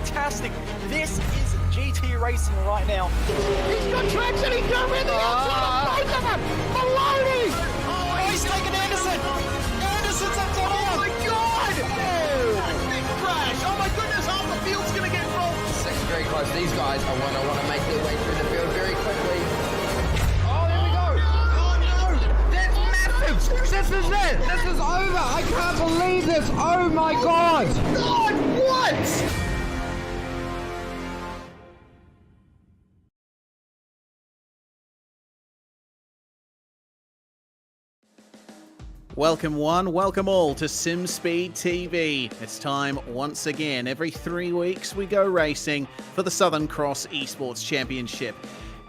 fantastic. This is GT racing right now. He's got traction, he's got rid of the outside of both of them! Maloney! Oh, he's taken Anderson! Anderson's up to Oh my god! Big crash! Oh my goodness, half the field's gonna get rolled! Second very close. These guys are want to make their way through the field very quickly. Oh, there we go! Oh no! That's massive! This is it! This is over! I can't believe this! Oh my god! God, what? Welcome one, welcome all to SimSpeed TV. It's time once again. Every 3 weeks we go racing for the Southern Cross ESports Championship,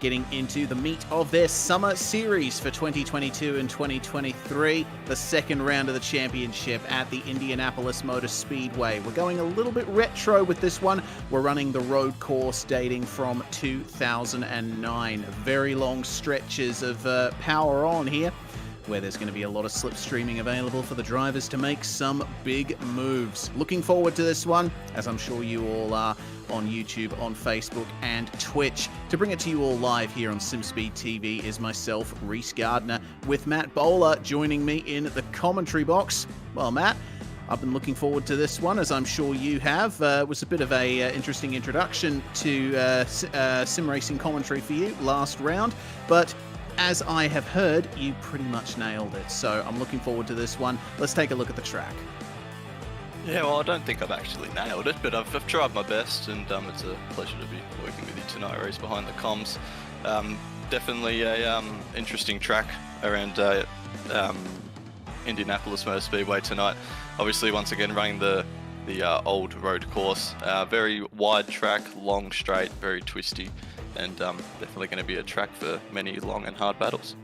getting into the meat of their summer series for 2022 and 2023, the second round of the championship at the Indianapolis Motor Speedway. We're going a little bit retro with this one. We're running the road course dating from 2009. Very long stretches of power on here, where there's going to be a lot of slipstreaming available for the drivers to make some big moves. Looking forward to this one, as I'm sure you all are on YouTube, on Facebook, and Twitch. To bring it to you all live here on SimSpeed TV is myself, Reese Gardner, with Matt Bowler joining me in the commentary box. Well, Matt, I've been looking forward to this one, as I'm sure you have. It was a bit of a interesting introduction to sim racing commentary for you last round, but as I have heard, you pretty much nailed it. So I'm looking forward to this one. Let's take a look at the track. Yeah, well, I don't think I've actually nailed it, but I've tried my best, and it's a pleasure to be working with you tonight, Reese, behind the comms. Definitely a interesting track around Indianapolis Motor Speedway tonight. Obviously, once again, running the old road course. Very wide track, long straight, very twisty, and definitely going to be a track for many long and hard battles.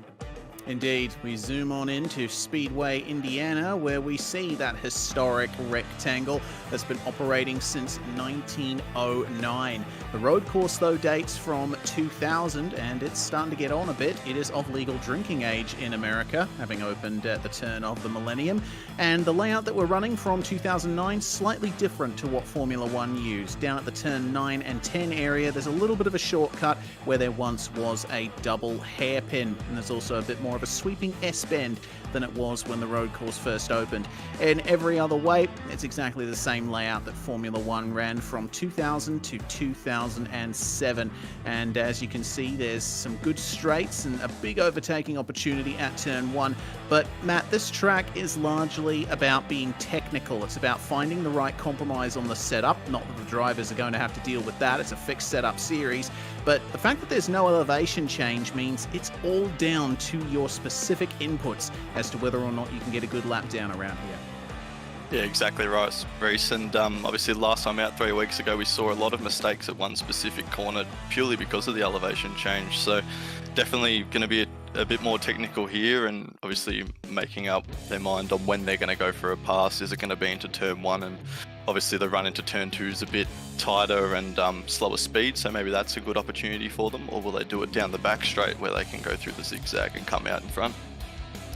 Indeed, we zoom on into Speedway, Indiana, where we see that historic rectangle that's been operating since 1909. The road course, though, dates from 2000, and it's starting to get on a bit. It is of legal drinking age in America, having opened at the turn of the millennium. And the layout that we're running from 2009, slightly different to what Formula One used. Down at the turn 9 and 10 area, there's a little bit of a shortcut where there once was a double hairpin, and there's also a bit more of a sweeping S-bend than it was when the road course first opened. In every other way, it's exactly the same layout that Formula One ran from 2000 to 2007. And as you can see, there's some good straights and a big overtaking opportunity at turn 1. But Matt, this track is largely about being technical. It's about finding the right compromise on the setup. Not that the drivers are going to have to deal with that. It's a fixed setup series. But the fact that there's no elevation change means it's all down to your specific inputs as to whether or not you can get a good lap down around here. Yeah, exactly right, Reese. And obviously last time out 3 weeks ago, we saw a lot of mistakes at one specific corner purely because of the elevation change. So definitely going to be a bit more technical here, and obviously making up their mind on when they're going to go for a pass. Is it going to be into turn 1? And obviously the run into turn 2 is a bit tighter and slower speed, so maybe that's a good opportunity for them. Or will they do it down the back straight where they can go through the zigzag and come out in front?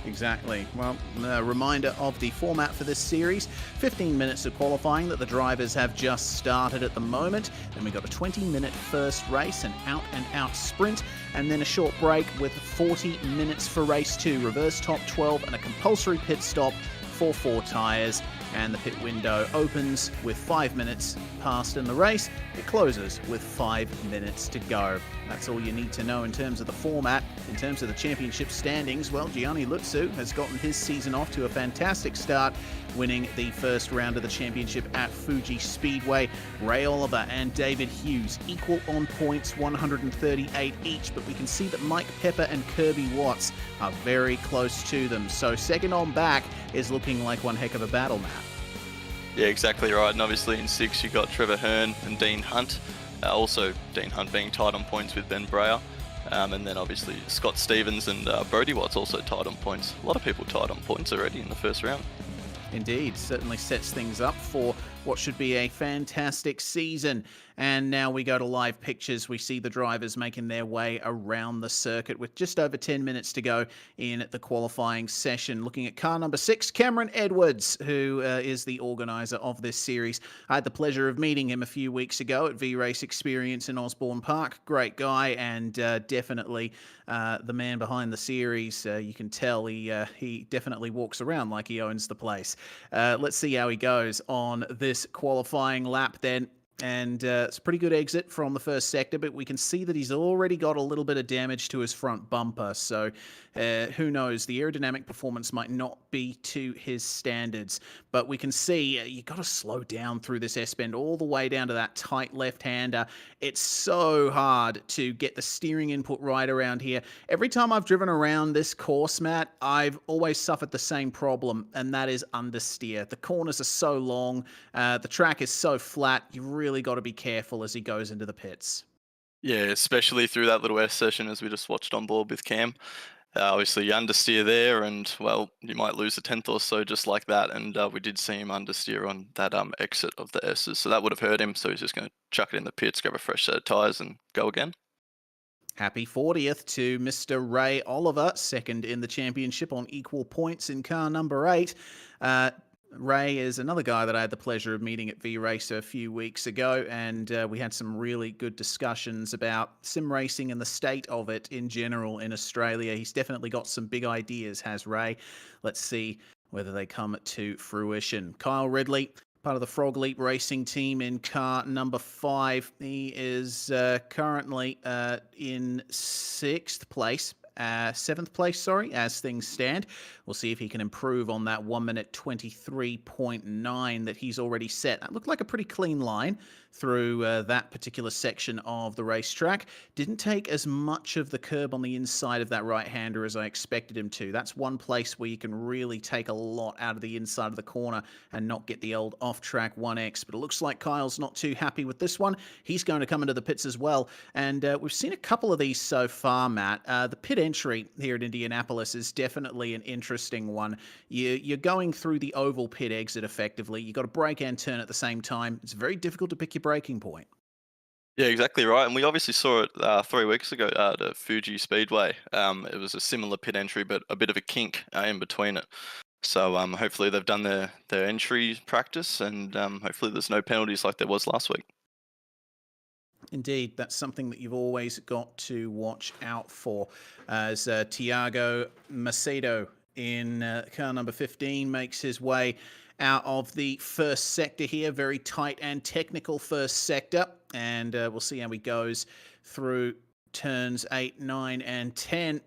Exactly. Well, a reminder of the format for this series. 15 minutes of qualifying that the drivers have just started at the moment. Then we got a 20-minute first race, an out-and-out sprint, and then a short break with 40 minutes for race 2, reverse top 12, and a compulsory pit stop for 4 tyres. And the pit window opens with 5 minutes passed in the race. It closes with 5 minutes to go. That's all you need to know in terms of the format. In terms of the championship standings, well, Gianni Lutzu has gotten his season off to a fantastic start, winning the first round of the championship at Fuji Speedway. Ray Oliver and David Hughes equal on points, 138 each, but we can see that Mike Pepper and Kirby Watts are very close to them. So second on back is looking like one heck of a battle, Matt. Yeah, exactly right. And obviously in 6 you got Trevor Hearn and Dean Hunt. Also Dean Hunt being tied on points with Ben Breyer. And then obviously Scott Stevens and Brody Watts also tied on points. A lot of people tied on points already in the first round. Indeed, certainly sets things up for what should be a fantastic season. And now we go to live pictures. We see the drivers making their way around the circuit with just over 10 minutes to go in the qualifying session. Looking at car number 6, Cameron Edwards, who is the organizer of this series. I had the pleasure of meeting him a few weeks ago at VRace Experience in Osborne Park. Great guy, and definitely the man behind the series. You can tell he definitely walks around like he owns the place. Let's see how he goes on this qualifying lap then. And it's a pretty good exit from the first sector, but we can see that he's already got a little bit of damage to his front bumper. So who knows? The aerodynamic performance might not be to his standards, but we can see you got to slow down through this S-bend all the way down to that tight left-hander. It's so hard to get the steering input right around here. Every time I've driven around this course, Matt, I've always suffered the same problem, and that is understeer. The corners are so long, the track is so flat, you really got to be careful as he goes into the pits. Yeah, especially through that little S session as we just watched on board with Cam. Obviously, you understeer there, and well, you might lose a tenth or so just like that. And we did see him understeer on that exit of the S's, so that would have hurt him. So he's just going to chuck it in the pits, grab a fresh set of tyres, and go again. Happy 40th to Mr. Ray Oliver, second in the championship on equal points in car number 8. Ray is another guy that I had the pleasure of meeting at VRace a few weeks ago, and we had some really good discussions about sim racing and the state of it in general in Australia. He's definitely got some big ideas, has Ray. Let's see whether they come to fruition. Kyle Ridley, part of the Frog Leap Racing team in car number 5. He is currently in 6th place. 7th place, sorry, as things stand. We'll see if he can improve on that 1 minute 23.9 that he's already set. That looked like a pretty clean line through that particular section of the racetrack. Didn't take as much of the curb on the inside of that right-hander as I expected him to. That's one place where you can really take a lot out of the inside of the corner and not get the old off-track 1X. But it looks like Kyle's not too happy with this one. He's going to come into the pits as well. And we've seen a couple of these so far, Matt. The pit entry here at Indianapolis is definitely an interesting one. You're going through the oval pit exit effectively. You've got to brake and turn at the same time. It's very difficult to pick your braking point. Yeah, exactly right. And we obviously saw it 3 weeks ago at Fuji Speedway. It was a similar pit entry, but a bit of a kink in between it. So hopefully they've done their entry practice, and hopefully there's no penalties like there was last week. Indeed, that's something that you've always got to watch out for. As Tiago Macedo in car number 15 makes his way out of the first sector here. Very tight and technical first sector. And we'll see how he goes through turns 8, 9, and 10.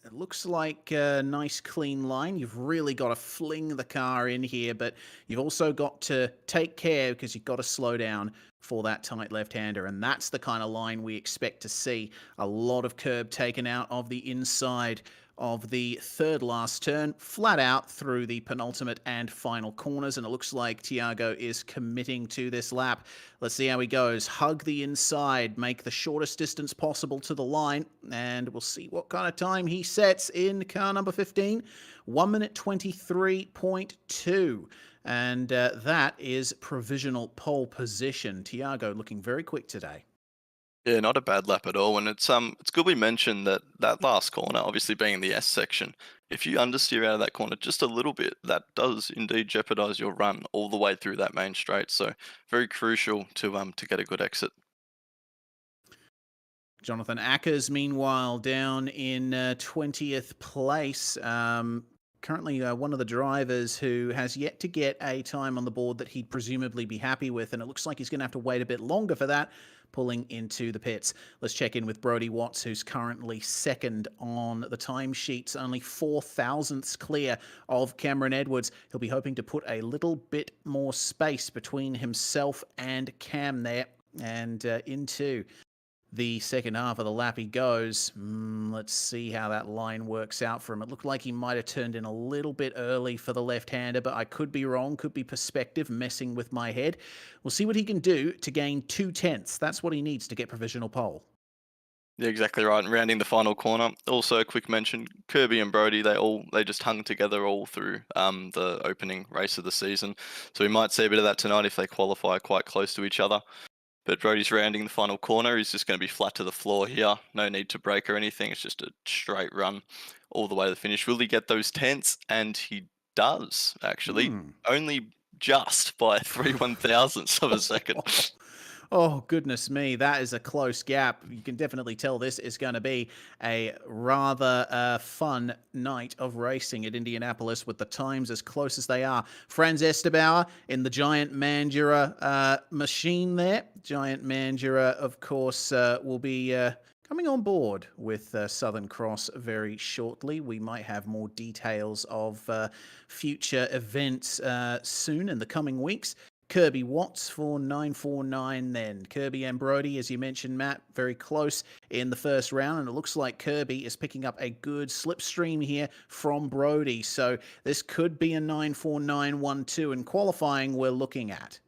It looks like a nice clean line. You've really got to fling the car in here, but you've also got to take care because you've got to slow down for that tight left-hander, and that's the kind of line we expect to see. A lot of curb taken out of the inside of the third last turn, flat out through the penultimate and final corners, and it looks like Tiago is committing to this lap. Let's see how he goes. Hug the inside, make the shortest distance possible to the line, and we'll see what kind of time he sets in car number 15. 1 minute 23.2. And that is provisional pole position. Tiago looking very quick today. Yeah, not a bad lap at all. And it's good we mentioned that last corner, obviously being the S section. If you understeer out of that corner just a little bit, that does indeed jeopardize your run all the way through that main straight. So very crucial to get a good exit. Jonathan Ackers, meanwhile, down in 20th place. Currently one of the drivers who has yet to get a time on the board that he'd presumably be happy with, and it looks like he's going to have to wait a bit longer for that, pulling into the pits. Let's check in with Brody Watts, who's currently second on the timesheets, only 4 thousandths clear of Cameron Edwards. He'll be hoping to put a little bit more space between himself and Cam there, and into the second half of the lap he goes. Let's see how that line works out for him. It looked like he might have turned in a little bit early for the left-hander, but I could be wrong, could be perspective messing with my head. We'll see what he can do to gain 2 tenths. That's what he needs to get provisional pole. Yeah, exactly right. And rounding the final corner, also a quick mention: Kirby and Brody. They just hung together all through the opening race of the season. So we might see a bit of that tonight if they qualify quite close to each other. But Brody's rounding the final corner. He's just going to be flat to the floor here. No need to brake or anything. It's just a straight run all the way to the finish. Will he get those tenths? And he does, actually. Only just by 3/1000ths of a second. Oh, goodness me, that is a close gap. You can definitely tell this is going to be a rather fun night of racing at Indianapolis with the times as close as they are. Franz Estebauer in the Giant Mandura machine there. Giant Mandura, of course, will be coming on board with Southern Cross very shortly. We might have more details of future events soon in the coming weeks. Kirby Watts for 949 then. Kirby and Brody, as you mentioned, Matt, very close in the first round, and it looks like Kirby is picking up a good slipstream here from Brody. So this could be a 949-1-2 in qualifying we're looking at.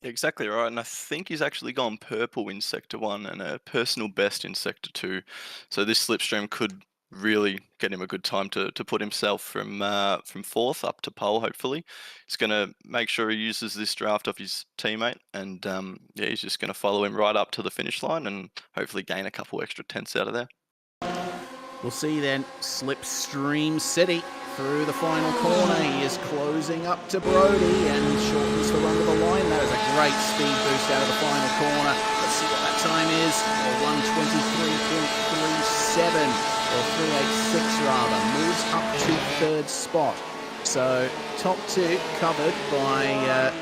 Exactly right, and I think he's actually gone purple in Sector 1 and a personal best in Sector 2. So this slipstream could really get him a good time to put himself from fourth up to pole, hopefully. He's going to make sure he uses this draft off his teammate, and yeah, he's just going to follow him right up to the finish line and hopefully gain a couple extra tenths out of there. We'll see then. Slipstream City through the final corner. He is closing up to Brody and shortens the run to the line. That is a great speed boost out of the final corner. Let's see what that time is. 1:23.37 or 3:86 rather. Moves up to third spot. So top two covered by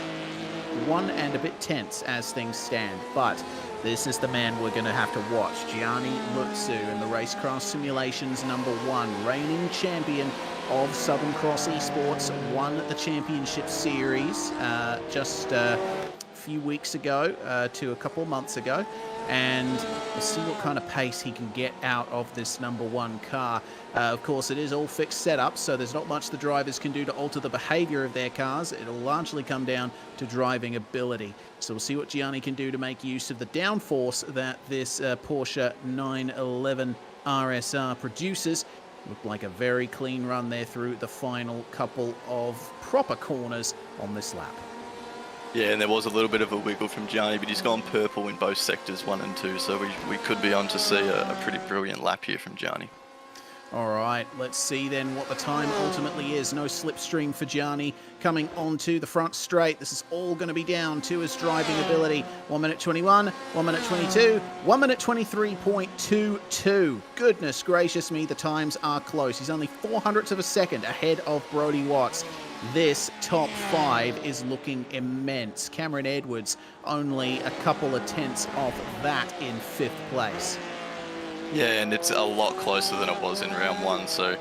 1 and a bit tenths as things stand. But this is the man we're going to have to watch. Gianni Lutzu in the Racecraft Simulations #1, reigning champion of Southern Cross Esports, won the championship series just a few weeks ago to a couple of months ago. And we'll see what kind of pace he can get out of this #1 car. Of course, it is all fixed setup, so there's not much the drivers can do to alter the behavior of their cars. It'll largely come down to driving ability. So we'll see what Gianni can do to make use of the downforce that this Porsche 911 RSR produces. Looked like a very clean run there through the final couple of proper corners on this lap. Yeah, and there was a little bit of a wiggle from Gianni, but he's gone purple in both sectors 1 and 2, so we could be on to see a pretty brilliant lap here from Gianni. All right, let's see then what the time ultimately is. No slipstream for Gianni coming onto the front straight. This is all going to be down to his driving ability. 1:21, 1:22, 1:23.22. Goodness gracious me, the times are close. He's only 0.04 of a second ahead of Brody Watts. This top 5 is looking immense. Cameron Edwards only a couple of tenths off that in 5th place. Yeah, and it's a lot closer than it was in round 1. So,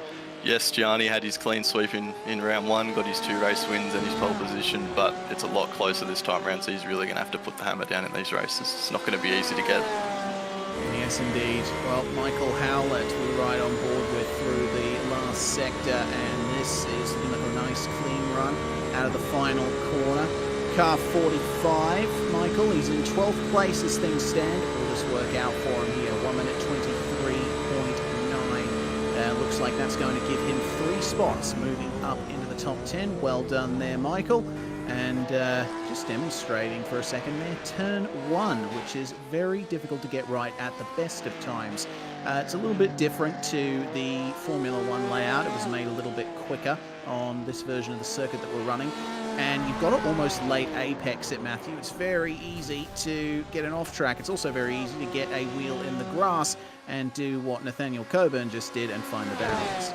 yes, Gianni had his clean sweep in round 1, got his 2 race wins and his pole position, but it's a lot closer this time round, so he's really going to have to put the hammer down in these races. It's not going to be easy to get. Yes, indeed. Well, Michael Howlett we ride on board with through the last sector, and this is a nice clean run out of the final corner. Car 45, Michael, he's in 12th place as things stand. We'll just work out for him here, 1:23.9. Looks like that's going to give him 3 spots moving up into the top 10. Well done there, Michael. And just demonstrating for a second there, turn 1, which is very difficult to get right at the best of times. It's a little bit different to the Formula 1 layout. It was made a little bit quicker on this version of the circuit that we're running. And you've got to almost late apex it, Matthew. It's very easy to get an off track. It's also very easy to get a wheel in the grass and do what Nathaniel Coburn just did and find the barriers.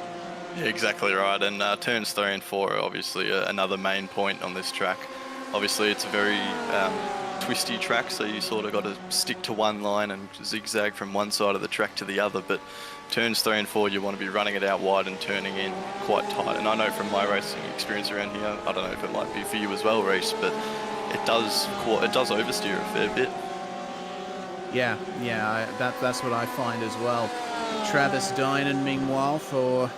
Yeah, exactly right. And turns 3 and 4 are obviously another main point on this track. Obviously, it's a very twisty track, so you sort of got to stick to one line and zigzag from one side of the track to the other. But turns 3 and 4, you want to be running it out wide and turning in quite tight. And I know from my racing experience around here, I don't know if it might be for you as well, Reece, but it does oversteer a fair bit. Yeah, that's what I find as well. Travis Dynan, meanwhile, for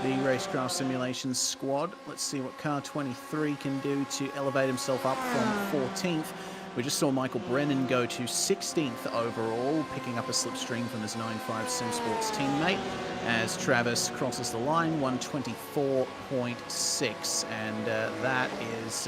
the Racecraft Simulations squad. Let's see what car 23 can do to elevate himself up from 14th We just saw Michael Brennan go to 16th overall, picking up a slipstream from his 9.5 SimSports teammate as Travis crosses the line, 1:24.6, and that is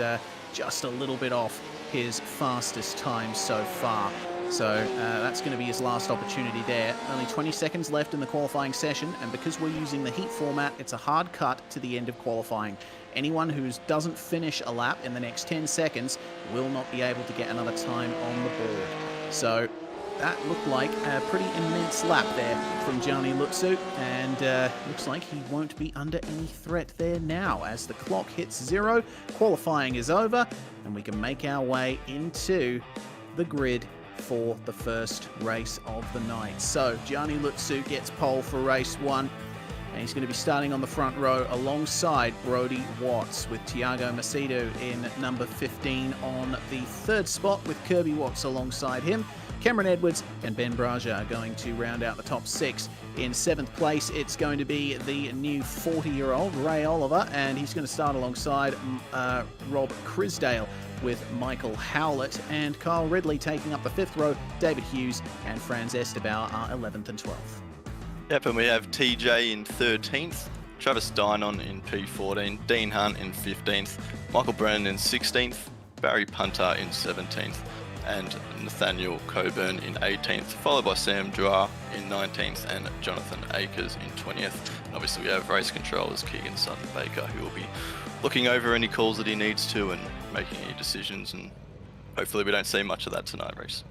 just a little bit off his fastest time so far. So that's going to be his last opportunity there. Only 20 seconds left in the qualifying session, and because we're using the heat format, it's a hard cut to the end of qualifying. Anyone who doesn't finish a lap in the next 10 seconds will not be able to get another time on the board. So that looked like a pretty immense lap there from Gianni Lutsu, and looks like he won't be under any threat there now. As the clock hits 0, qualifying is over, and we can make our way into the grid for the first race of the night. So Gianni Lutsu gets pole for race 1. And he's going to be starting on the front row alongside Brody Watts, with Tiago Macedo in number 15 on the 3rd spot, with Kirby Watts alongside him. Cameron Edwards and Ben Braja are going to round out the top 6. In 7th place, it's going to be the new 40-year-old Ray Oliver, and he's going to start alongside Rob Crisdale, with Michael Howlett and Kyle Ridley taking up the 5th row. David Hughes and Franz Estebauer are 11th and 12th. Yep, and we have TJ in 13th, Travis Dynon in P14, Dean Hunt in 15th, Michael Brennan in 16th, Barry Punter in 17th, and Nathaniel Coburn in 18th, followed by Sam Dwyer in 19th and Jonathan Akers in 20th. And obviously we have race controllers Keegan Sutton Baker, who will be looking over any calls that he needs to and making any decisions, and hopefully we don't see much of that tonight, Reece.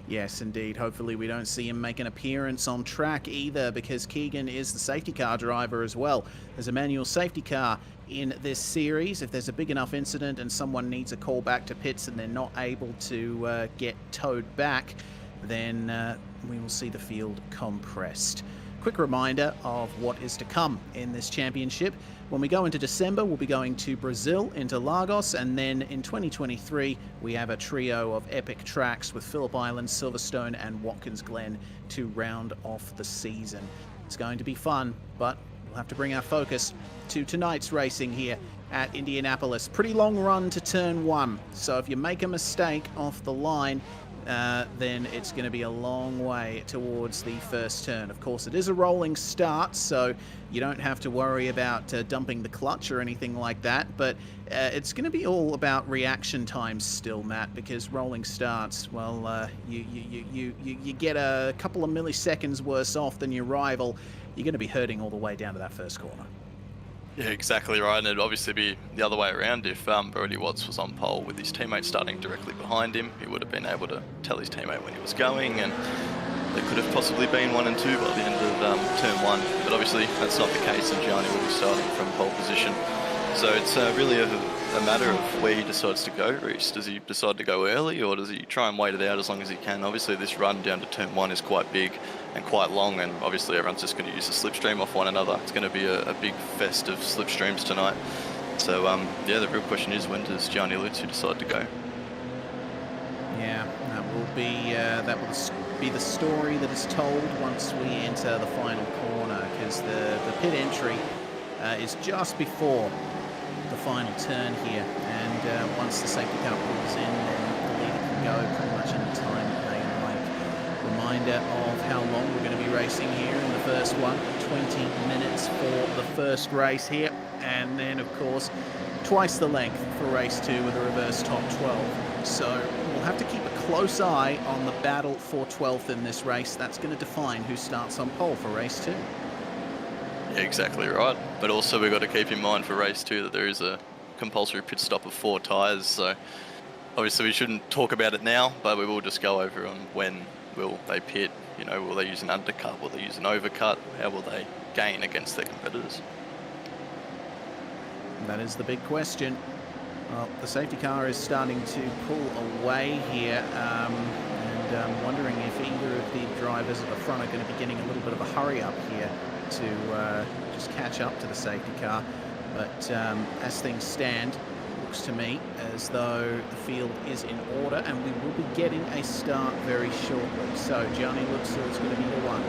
Yes, indeed. Hopefully we don't see him make an appearance on track either, because Keegan is the safety car driver as well. There's a manual safety car in this series. If there's a big enough incident and someone needs a call back to pits and they're not able to get towed back, then we will see the field compressed. Quick reminder of what is to come in this championship. When we go into December, we'll be going to Brazil, into Lagos, and then in 2023, we have a trio of epic tracks with Phillip Island, Silverstone, and Watkins Glen to round off the season. It's going to be fun, but we'll have to bring our focus to tonight's racing here at Indianapolis. Pretty long run to turn 1, so if you make a mistake off the line, then it's going to be a long way towards the first turn. Of course, it is a rolling start, so you don't have to worry about dumping the clutch or anything like that, but it's going to be all about reaction times still, Matt, because rolling starts, well, you get a couple of milliseconds worse off than your rival. You're going to be hurting all the way down to that first corner. Yeah, exactly right, and it'd obviously be the other way around. If Brody Watts was on pole with his teammate starting directly behind him, he would have been able to tell his teammate when he was going, and there could have possibly been 1 and 2 by the end of turn 1, but obviously that's not the case, and Gianni will be starting from pole position. So it's really a matter of where he decides to go, Reece. Does he decide to go early, or does he try and wait it out as long as he can? Obviously this run down to turn 1 is quite big and quite long, and obviously everyone's just going to use the slipstream off one another. It's going to be a big fest of slipstreams tonight. So yeah, the real question is, when does Gianni Lutsu decide to go? Yeah, that will be the story that is told once we enter the final corner, because the pit entry is just before the final turn here, and once the safety car pulls in, then the leader can go pretty much any time they like. Reminder of how long we're going to be racing here in the first one. 20 minutes for the first race here, and then of course twice the length for race 2 with a reverse top 12. So we'll have to keep a close eye on the battle for 12th in this race. That's going to define who starts on pole for race 2. Yeah, exactly right. But also we've got to keep in mind for race 2 that there is a compulsory pit stop of 4 tyres. So obviously we shouldn't talk about it now, but we will just go over on when will they pit. You know, will they use an undercut? Will they use an overcut? How will they gain against their competitors? That is the big question. Well, the safety car is starting to pull away here, and I'm wondering if either of the drivers at the front are going to be getting a little bit of a hurry up here to just catch up to the safety car. But as things stand, it looks to me as though the field is in order, and we will be getting a start very shortly. So Gianni Lutsu is going to be the one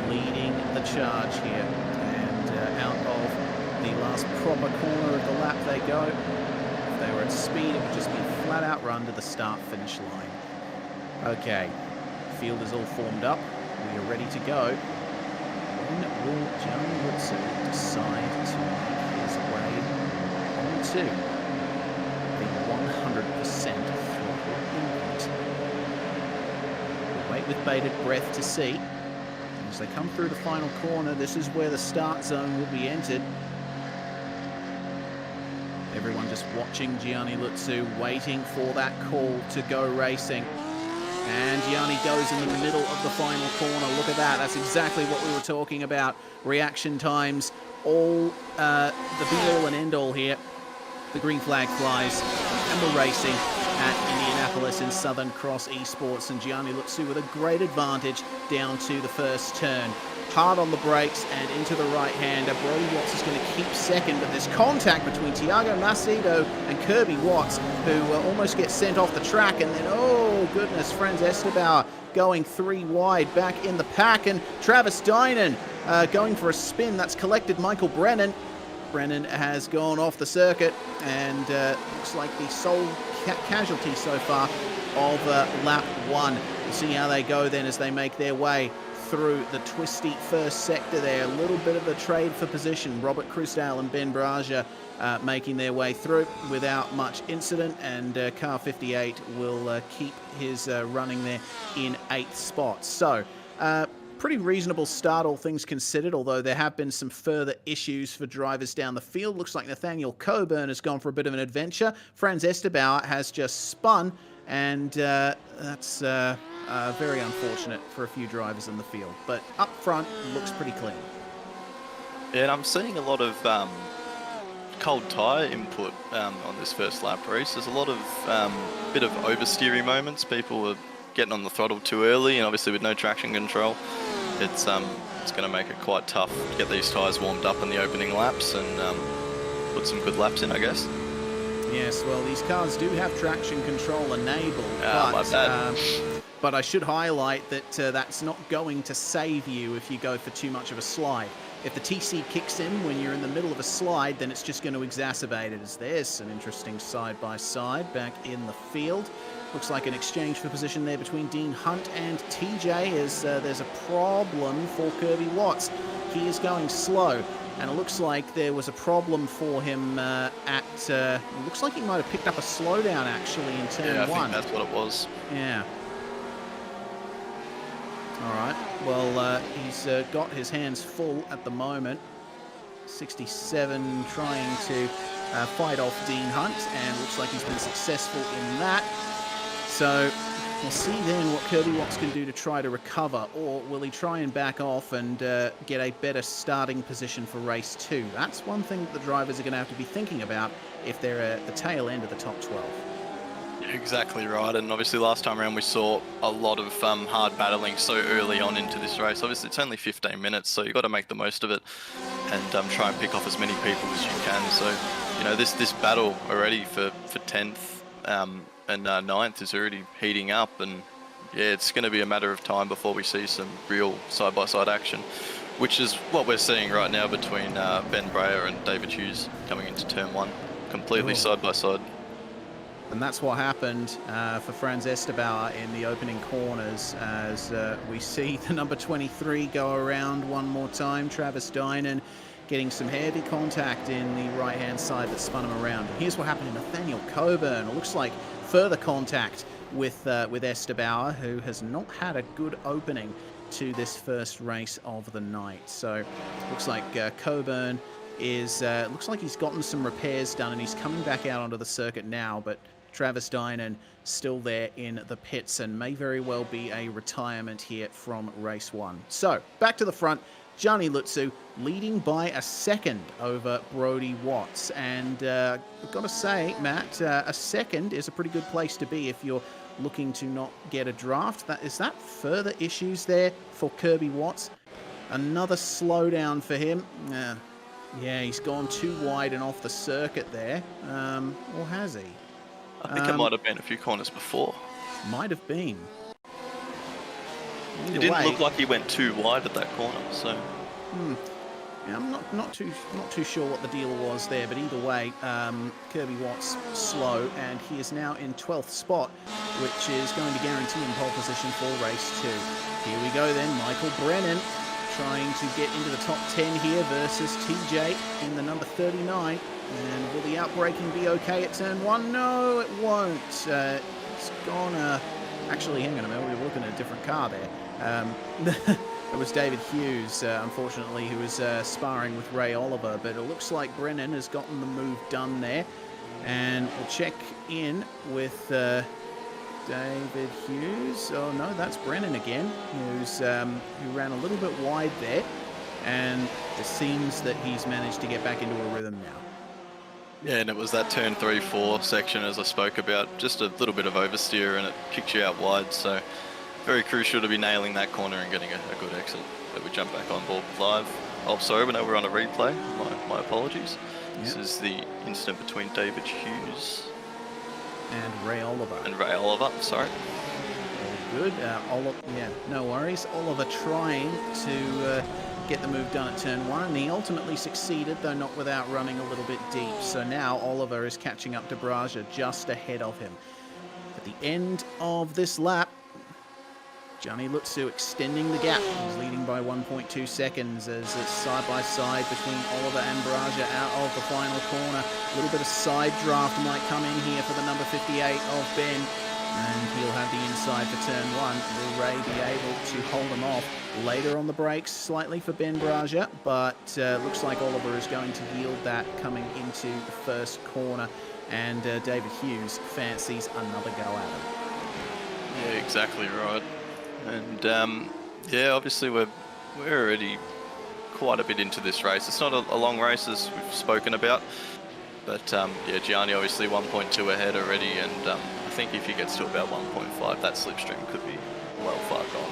leading the charge here, and out of the last proper corner of the lap they go. If they were at speed, it would just be a flat-out run to the start-finish line. Okay, field is all formed up. We are ready to go. When will Gianni Luzzu decide to make his way onto the 100% throttle input? We'll wait with bated breath to see. As they come through the final corner, this is where the start zone will be entered. Everyone just watching Gianni Luzzu, waiting for that call to go racing. And Gianni goes in the middle of the final corner. Look at that. That's exactly what we were talking about. Reaction times, all the be-all and end-all here. The green flag flies, and we're racing at Indianapolis in Southern Cross ESports. And Gianni Luzzu with a great advantage down to the first turn. Hard on the brakes and into the right-hander. Brody Watts is going to keep second, but there's contact between Tiago Macedo and Kirby Watts, who almost gets sent off the track. And then, oh goodness, Franz Estebauer going 3 wide back in the pack, and Travis Dynan going for a spin. That's collected Michael Brennan. Brennan has gone off the circuit, and looks like the sole casualty so far of lap 1. We'll see how they go then as they make their way through the twisty first sector there. A little bit of a trade for position. Robert Crusdale and Ben Braja making their way through without much incident, and car 58 will keep his running there in 8th spot. So pretty reasonable start, all things considered, although there have been some further issues for drivers down the field. Looks like Nathaniel Coburn has gone for a bit of an adventure. Franz Estebauer has just spun, and that's very unfortunate for a few drivers in the field. But up front, looks pretty clean. Yeah, and I'm seeing a lot of cold tyre input on this first lap race. There's a lot of bit of oversteery moments. People are getting on the throttle too early, and obviously with no traction control, it's going to make it quite tough to get these tyres warmed up in the opening laps and put some good laps in, I guess. Yes, well, these cars do have traction control enabled, but I should highlight that that's not going to save you if you go for too much of a slide. If the TC kicks in when you're in the middle of a slide, then it's just going to exacerbate it. As there's some interesting side-by-side back in the field. Looks like an exchange for position there between Dean Hunt and TJ, as there's a problem for Kirby Watts. He is going slow, and it looks like there was a problem for him it looks like he might have picked up a slowdown actually in turn 1. Yeah, I think that's what it was. Yeah. All right, well, he's got his hands full at the moment. 67 trying to fight off Dean Hunt, and looks like he's been successful in that. So we'll see then what Kirby Watts can do to try to recover, or will he try and back off and get a better starting position for race 2? That's one thing that the drivers are going to have to be thinking about if they're at the tail end of the top 12. Exactly right, and obviously last time around we saw a lot of hard battling so early on into this race. Obviously it's only 15 minutes, so you've got to make the most of it and try and pick off as many people as you can. So, you know, this battle already for 10th and 9th is already heating up, and yeah, it's going to be a matter of time before we see some real side-by-side action, which is what we're seeing right now between Ben Brayer and David Hughes coming into turn 1, completely side-by-side. And that's what happened for Franz Estebauer in the opening corners, as we see the number 23 go around one more time. Travis Dynan getting some heavy contact in the right-hand side that spun him around. Here's what happened to Nathaniel Coburn. It looks like further contact with Estebauer, who has not had a good opening to this first race of the night. So looks like Coburn is looks like he's gotten some repairs done, and he's coming back out onto the circuit now, but Travis Dynan still there in the pits, and may very well be a retirement here from race 1. So back to the front, Gianni Luzzu leading by a second over Brody Watts, and I've got to say, Matt, a second is a pretty good place to be if you're looking to not get a draft. Is that further issues there for Kirby Watts? Another slowdown for him. Yeah, he's gone too wide and off the circuit there, or has he? I think it might have been a few corners before. Might have been. It didn't look like he went too wide at that corner, so... Yeah, I'm not too sure what the deal was there, but either way, Kirby Watts slow, and he is now in 12th spot, which is going to guarantee him pole position for race 2. Here we go then, Michael Brennan trying to get into the top 10 here versus TJ in the number 39. And will the outbraking be okay at turn 1? No, it won't. It's gone. Actually, hang on a minute, we were looking at a different car there. It was David Hughes, unfortunately, who was sparring with Ray Oliver, but it looks like Brennan has gotten the move done there. And we'll check in with David Hughes. Oh no, that's Brennan again, who ran a little bit wide there, and it seems that he's managed to get back into a rhythm now. Yeah, and it was that turn 3-4 section, as I spoke about, just a little bit of oversteer, and it kicked you out wide. So very crucial to be nailing that corner and getting a good exit. But we jump back on board live. Oh, sorry, we know we're on a replay. My apologies. Yep. This is the incident between David Hughes and Ray Oliver. Sorry. All good. Yeah, no worries. Oliver trying to get the move done at turn 1, and he ultimately succeeded, though not without running a little bit deep. So now Oliver is catching up to Braja just ahead of him. At the end of this lap, Gianni Lutsu extending the gap. He's leading by 1.2 seconds as it's side by side between Oliver and Braja out of the final corner. A little bit of side draft might come in here for the number 58 of Ben, and he'll have the inside for turn 1. Will Ray be able to hold him off? Later on the brakes slightly for Ben Braja, but looks like Oliver is going to yield that coming into the first corner, and David Hughes fancies another go at him. Yeah, exactly right. And yeah, obviously we're already quite a bit into this race. It's not a long race, as we've spoken about, but yeah, Gianni obviously 1.2 ahead already, and I think if he gets to about 1.5, that slipstream could be well far gone.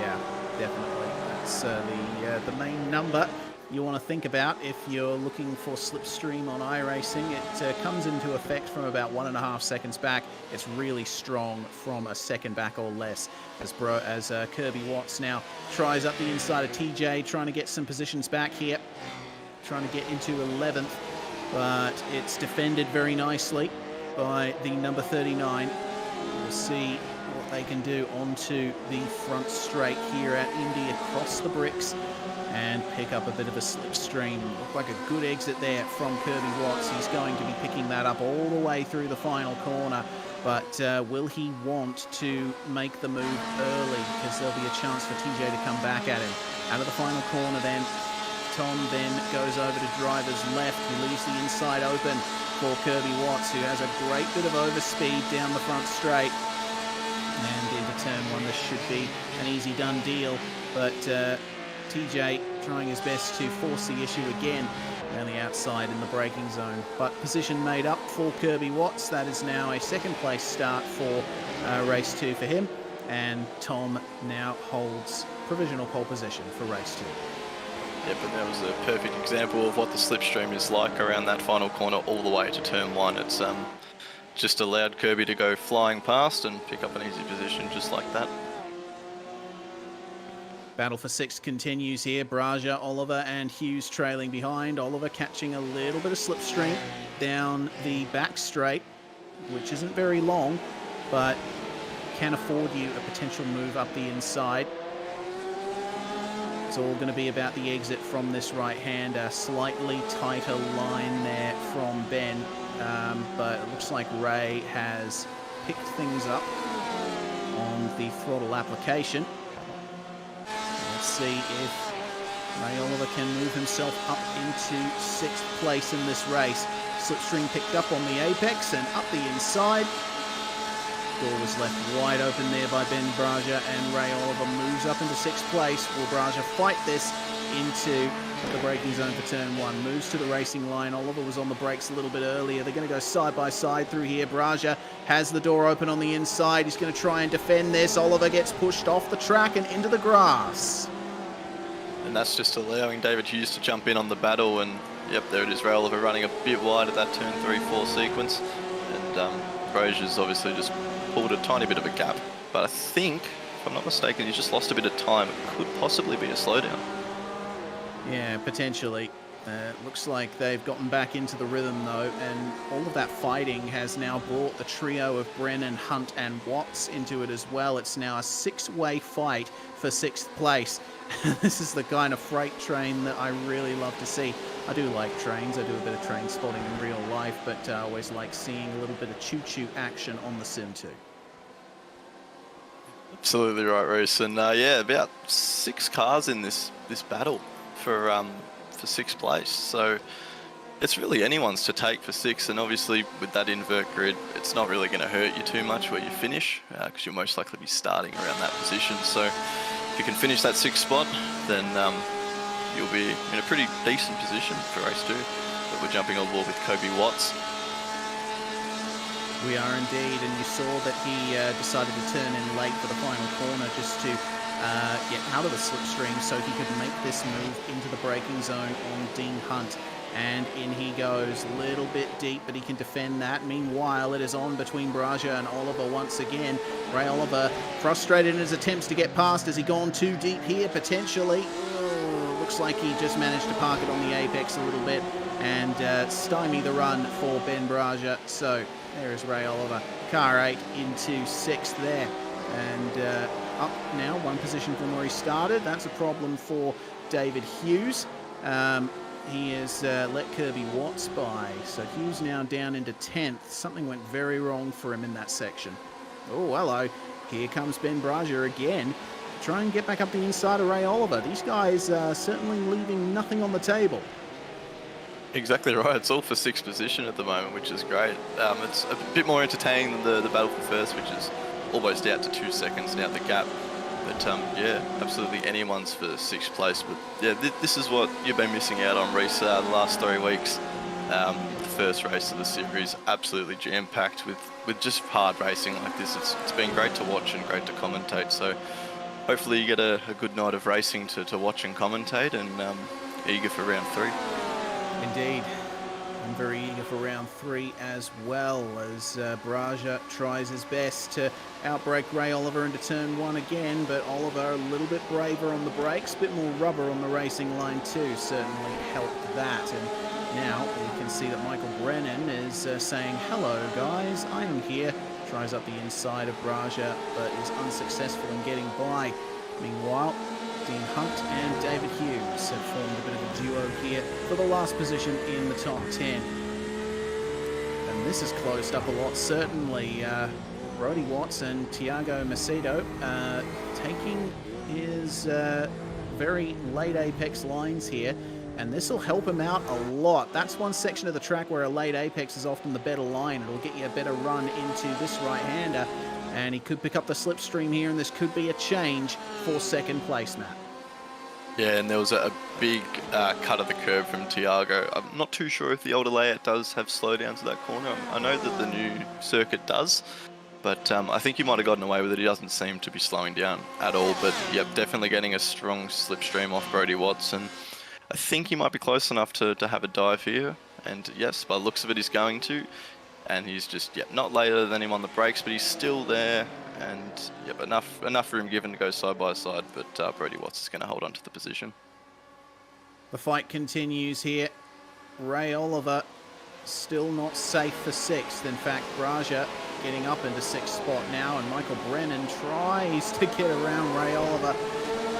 Yeah, definitely. That's the main number you want to think about if you're looking for slipstream on iRacing. It comes into effect from about 1.5 seconds back. It's really strong from a second back or less, as Kirby Watts now tries up the inside of TJ, trying to get some positions back here, trying to get into 11th, but it's defended very nicely by the number 39. We'll see what they can do onto the front straight here at Indy, across the bricks, and pick up a bit of a slipstream. Looked like a good exit there from Kirby Watts. He's going to be picking that up all the way through the final corner, but will he want to make the move early? Because there'll be a chance for TJ to come back at him. Out of the final corner then, Tom then goes over to driver's left. He leaves the inside open for Kirby Watts, who has a great bit of overspeed down the front straight. And into turn 1, this should be an easy done deal, but TJ trying his best to force the issue again around the outside in the braking zone. But position made up for Kirby Watts. That is now a second place start for race 2 for him, and Tom now holds provisional pole position for race 2. Yeah, but that was a perfect example of what the slipstream is like around that final corner all the way to turn 1. It's just allowed Kirby to go flying past and pick up an easy position just like that. Battle for 6 continues here. Braja, Oliver and Hughes trailing behind. Oliver catching a little bit of slipstream down the back straight, which isn't very long, but can afford you a potential move up the inside. It's all going to be about the exit from this right hand. A slightly tighter line there from Ben, but it looks like Ray has picked things up on the throttle application. Let's see if Ray Oliver can move himself up into 6th place in this race. Slipstream picked up on the apex and up the inside. Door was left wide open there by Ben Braja, and Ray Oliver moves up into 6th place. Will Braja fight this into the braking zone for turn 1? Moves to the racing line. Oliver was on the brakes a little bit earlier. They're going to go side by side through here. Braja has the door open on the inside. He's going to try and defend this. Oliver gets pushed off the track and into the grass. And that's just allowing David Hughes to jump in on the battle, and yep, there it is, Ray Oliver running a bit wide at that turn 3-4 sequence, and Braja's obviously just pulled a tiny bit of a gap, but I think, if I'm not mistaken, he's just lost a bit of time. It could possibly be a slowdown. Yeah, potentially. Looks like they've gotten back into the rhythm though, and all of that fighting has now brought the trio of Brennan, Hunt and Watts into it as well. It's now a 6-way fight for 6th place. This is the kind of freight train that I really love to see. I do like trains. I do a bit of train spotting in real life, but I always like seeing a little bit of choo-choo action on the sim too. Absolutely right, Reese. And yeah, about 6 cars in this battle for 6th place. So it's really anyone's to take for 6th. And obviously with that invert grid, it's not really going to hurt you too much where you finish, because you'll most likely be starting around that position. So if you can finish that 6th spot, then you'll be in a pretty decent position for race 2. But we're jumping on board with Kobe Watts. We are indeed, and you saw that he decided to turn in late for the final corner just to get out of the slipstream so he could make this move into the braking zone on Dean Hunt. And in he goes, a little bit deep, but he can defend that. Meanwhile, it is on between Braja and Oliver once again. Ray Oliver frustrated in his attempts to get past. Has he gone too deep here, potentially? Oh, looks like he just managed to park it on the apex a little bit and stymie the run for Ben Braja. So there is Ray Oliver, car 8 into 6th there. And up now, 1 position from where he started. That's a problem for David Hughes. He has let Kirby Watts by. So Hughes now down into 10th. Something went very wrong for him in that section. Oh, hello. Here comes Ben Braja again. Try and get back up the inside of Ray Oliver. These guys are certainly leaving nothing on the table. Exactly right. It's all for 6th position at the moment, which is great. It's a bit more entertaining than the battle for 1st, which is almost out to 2 seconds now, the gap. But yeah, absolutely anyone's for 6th place. But yeah, this is what you've been missing out on, Reese, the last 3 weeks. The first race of the series, absolutely jam-packed with just hard racing like this. It's been great to watch and great to commentate. So hopefully you get a good night of racing to watch and commentate, and eager for round 3. Indeed. I'm very eager for round 3 as well, as Braja tries his best to outbrake Ray Oliver into turn 1 again, but Oliver a little bit braver on the brakes, a bit more rubber on the racing line too, certainly helped that. And now we can see that Michael Brennan is saying, hello guys, I am here. Tries up the inside of Braja, but is unsuccessful in getting by. Meanwhile, Dean Hunt and David Hughes have formed a bit of a duo here for the last position in the top 10. And this has closed up a lot, certainly. Brody Watts and Tiago Macedo taking his very late apex lines here, and this will help him out a lot. That's one section of the track where a late apex is often the better line. It'll get you a better run into this right-hander, and he could pick up the slipstream here, and this could be a change for 2nd place, Matt. Yeah, and there was a big cut of the curb from Tiago. I'm not too sure if the older layout does have slowdowns at that corner. I know that the new circuit does, but I think he might have gotten away with it. He doesn't seem to be slowing down at all, but yep, definitely getting a strong slipstream off Brody Watts, and I think he might be close enough to have a dive here, and yes, by the looks of it, he's going to. And he's just, yep, not later than him on the brakes, but he's still there. And yep, enough room given to go side by side, but Brody Watts is going to hold on to the position. The fight continues here. Ray Oliver still not safe for 6th. In fact, Braja getting up into 6th spot now, and Michael Brennan tries to get around Ray Oliver,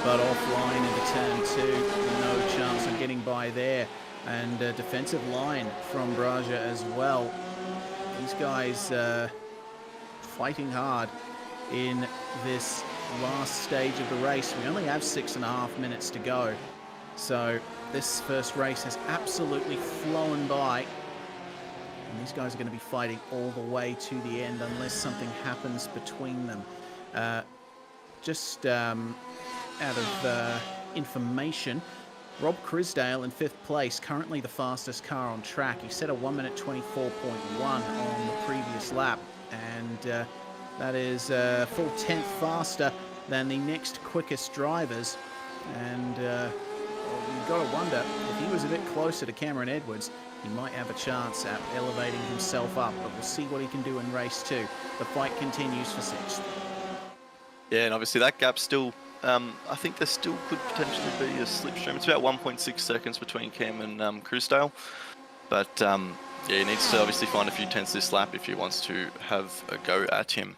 but offline into turn 2. No chance of getting by there. And a defensive line from Braja as well. These guys fighting hard in this last stage of the race. We only have 6.5 minutes to go. So this first race has absolutely flown by. And these guys are going to be fighting all the way to the end unless something happens between them. Just out of information, Rob Crisdale in 5th place, currently the fastest car on track. He set a 1 minute 24.1 on the previous lap, and that is a full 10th faster than the next quickest drivers. And well, you've got to wonder, if he was a bit closer to Cameron Edwards, he might have a chance at elevating himself up, but we'll see what he can do in race 2. The fight continues for 6th. Yeah, and obviously that gap's still I think there still could potentially be a slipstream. It's about 1.6 seconds between Cam and Cruisdale. But yeah, he needs to obviously find a few tenths this lap if he wants to have a go at him.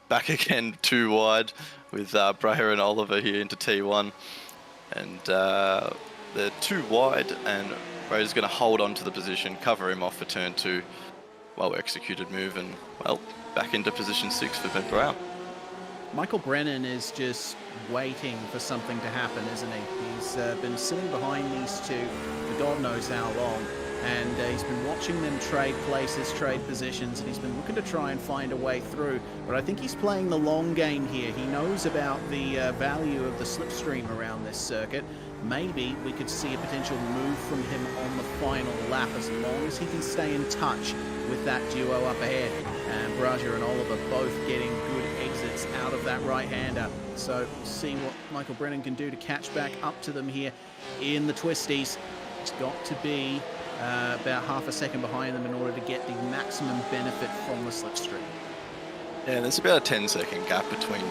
Back again, too wide with Breyer and Oliver here into T1. And they're too wide, and Brayer's going to hold on to the position, cover him off for turn 2. Well executed move, and well, back into position 6 for Ben Breyer. Michael Brennan is just waiting for something to happen, isn't he? He's been sitting behind these two for God knows how long, and he's been watching them trade places, trade positions, and he's been looking to try and find a way through. But I think he's playing the long game here. He knows about the value of the slipstream around this circuit. Maybe we could see a potential move from him on the final lap, as long as he can stay in touch with that duo up ahead. And Braja and Oliver both getting good exits out of that right-hander. So see what Michael Brennan can do to catch back up to them here in the twisties. It's got to be about half a second behind them in order to get the maximum benefit from the slipstream. Yeah, there's about a 10-second gap between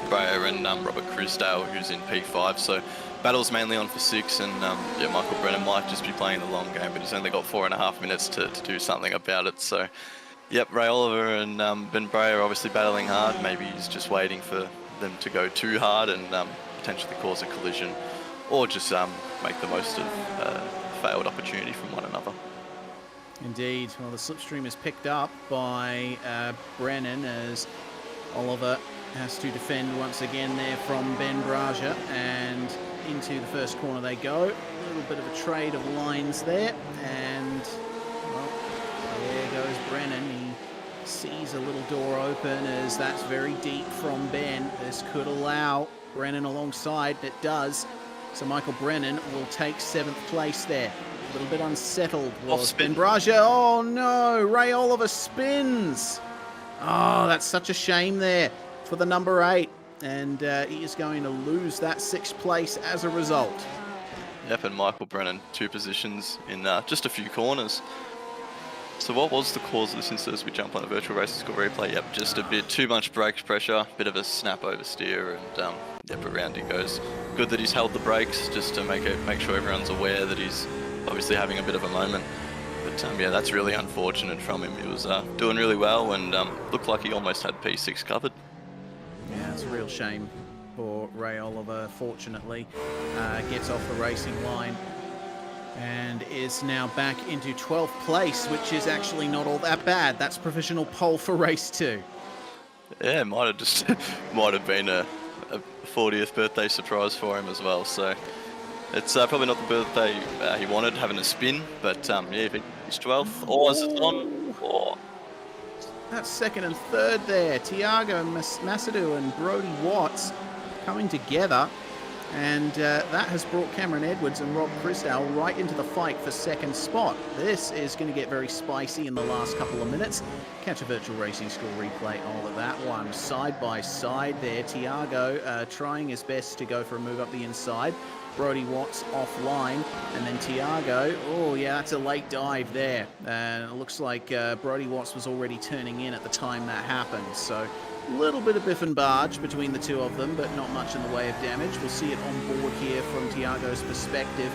Breyer and Robert Cruisdale, who's in P5. So battle's mainly on for 6, and yeah, Michael Brennan might just be playing the long game, but he's only got 4.5 minutes to do something about it. So yep, Ray Oliver and Ben Breyer are obviously battling hard. Maybe he's just waiting for them to go too hard and potentially cause a collision, or just make the most of a failed opportunity from one another. Indeed. Well, the slipstream is picked up by Brennan as Oliver has to defend once again there from Ben Braja, and into the first corner they go. A little bit of a trade of lines there, and well, there goes Brennan. He sees a little door open as that's very deep from Ben. This could allow Brennan alongside. It does. So Michael Brennan will take 7th place there. A little bit unsettled was Ben Braja. Oh no, Ray Oliver spins. Oh, that's such a shame there for the number 8. And he is going to lose that 6th place as a result. Yep, and Michael Brennan 2 positions in just a few corners. So what was the cause of this instead as we jump on a virtual race score replay? Yep, just a bit too much brakes pressure, bit of a snap oversteer, and yep, around he goes. Good that he's held the brakes just to make sure everyone's aware that he's obviously having a bit of a moment. But yeah, that's really unfortunate from him. He was doing really well and looked like he almost had P6 covered. Yeah, it's a real shame for Ray Oliver. Fortunately, gets off the racing line and is now back into 12th place, which is actually not all that bad. That's provisional pole for race 2. Yeah, might have been a 40th birthday surprise for him as well. So it's probably not the birthday he wanted, having a spin, but yeah, if he's 12th, or is it on? Or... That's 2nd and 3rd there. Tiago Masadou and Brody Watts coming together, and that has brought Cameron Edwards and Rob Crisdale right into the fight for 2nd spot. This is going to get very spicy in the last couple of minutes. Catch a virtual racing school replay of that one. Side by side there, Tiago trying his best to go for a move up the inside. Brody Watts offline, and then Tiago, oh yeah, that's a late dive there. And it looks like Brody Watts was already turning in at the time that happened. So a little bit of biff and barge between the two of them, but not much in the way of damage. We'll see it on board here from Tiago's perspective.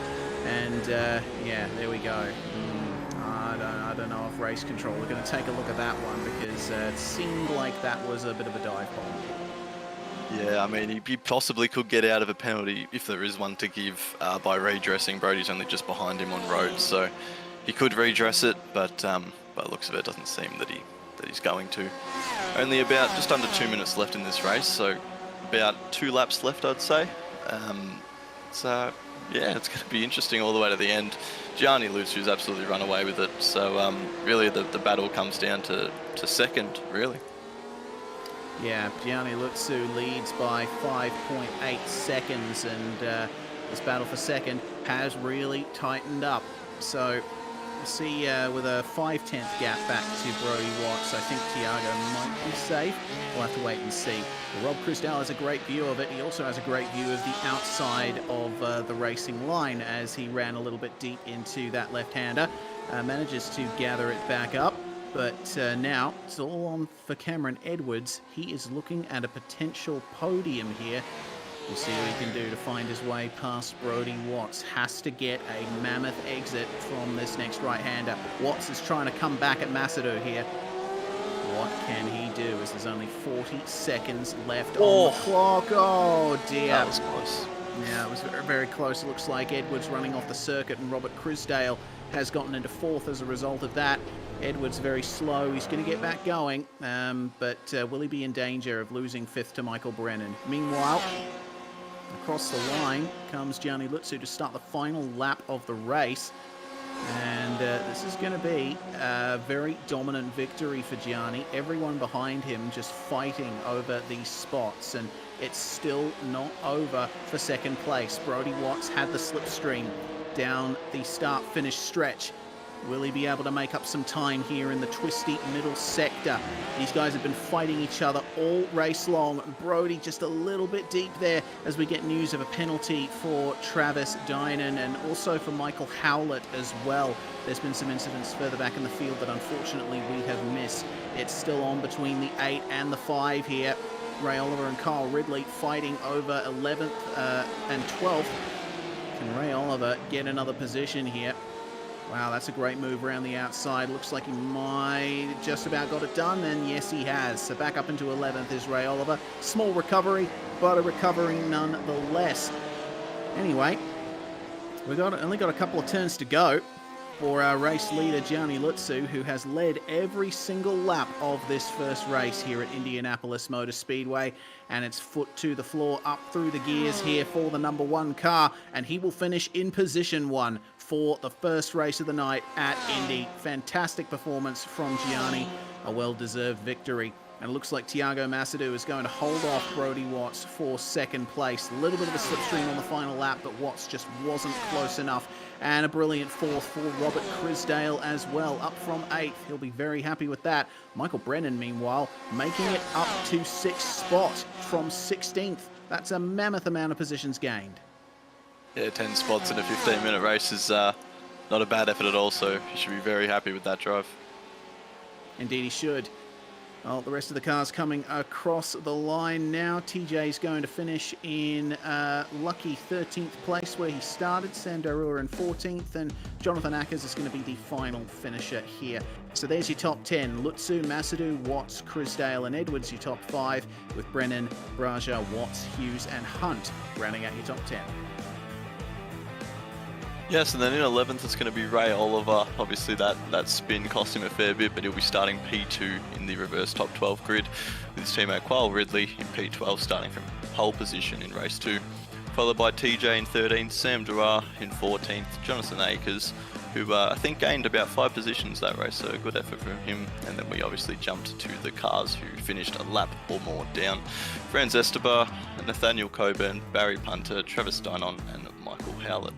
And yeah, there we go. I don't know if race control are going to take a look at that one, because it seemed like that was a bit of a dive bomb. Yeah, I mean, he possibly could get out of a penalty if there is one to give by redressing. Brody's only just behind him on road, so he could redress it, but by the looks of it, doesn't seem that he's going to. Only about just under 2 minutes left in this race, so about 2 laps left, I'd say. So yeah, it's going to be interesting all the way to the end. Gianni Luciu's absolutely run away with it, so really the battle comes down to 2nd, really. Yeah, Gianni Lutsu leads by 5.8 seconds, and this battle for 2nd has really tightened up. So we'll see with a 5/10 gap back to Brody Watts. I think Tiago might be safe. We'll have to wait and see. But Rob Crisdale has a great view of it. He also has a great view of the outside of the racing line as he ran a little bit deep into that left-hander. Manages to gather it back up. But now it's all on for Cameron Edwards. He is looking at a potential podium here. We'll see what he can do to find his way past Brody Watts. Has to get a mammoth exit from this next right-hander. Watts is trying to come back at Macedo here. What can he do as there's only 40 seconds left on the clock? Oh dear. That was close. Yeah, it was very, very close. It looks like Edwards running off the circuit, and Robert Crisdale has gotten into fourth as a result of that. Edwards very slow. He's going to get back going, but will he be in danger of losing fifth to Michael Brennan? Meanwhile, across the line comes Gianni Lutsu to start the final lap of the race. And this is going to be a very dominant victory for Gianni. Everyone behind him just fighting over these spots, and it's still not over for second place. Brody Watts had the slipstream down the start-finish stretch. Will he be able to make up some time here in the twisty middle sector? These guys have been fighting each other all race long. Brody just a little bit deep there as we get news of a penalty for Travis Dynan and also for Michael Howlett as well. There's been some incidents further back in the field that unfortunately we have missed. It's still on between the 8 and the 5 here. Ray Oliver and Kyle Ridley fighting over 11th and 12th. Can Ray Oliver get another position here? Wow, that's a great move around the outside. Looks like he might just about got it done, and yes, he has. So back up into 11th is Ray Oliver. Small recovery, but a recovery nonetheless. Anyway, we've only got a couple of turns to go for our race leader, Gianni Lutsu, who has led every single lap of this first race here at Indianapolis Motor Speedway. And it's foot to the floor, up through the gears here for the number 1 car, and he will finish in position 1 for the first race of the night at Indy. Fantastic performance from Gianni, a well-deserved victory. And it looks like Tiago Macedo is going to hold off Brody Watts for second place. A little bit of a slipstream on the final lap, but Watts just wasn't close enough. And a brilliant fourth for Robert Crisdale as well, up from 8th. He'll be very happy with that. Michael Brennan, meanwhile, making it up to 6th spot from 16th. That's a mammoth amount of positions gained. Yeah, 10 spots in a 15-minute race is not a bad effort at all, so he should be very happy with that drive. Indeed he should. Well, the rest of the cars coming across the line now. TJ's going to finish in lucky 13th place where he started. Sam Darua in 14th, and Jonathan Ackers is going to be the final finisher here. So there's your top 10. Lutsu, Macedo, Watts, Crisdale and Edwards, your top 5, with Brennan, Braja, Watts, Hughes and Hunt rounding out your top 10. Yes, and then in 11th it's going to be Ray Oliver. Obviously that spin cost him a fair bit, but he'll be starting P2 in the reverse top 12 grid with his teammate Kyle Ridley in P12 starting from pole position in race 2. Followed by TJ in 13th, Sam Dura in 14th, Jonathan Akers, who I think gained about 5 positions that race, so a good effort from him. And then we obviously jumped to the cars who finished a lap or more down. Franz Estebar, Nathaniel Coburn, Barry Punter, Travis Dynon and Michael Howlett.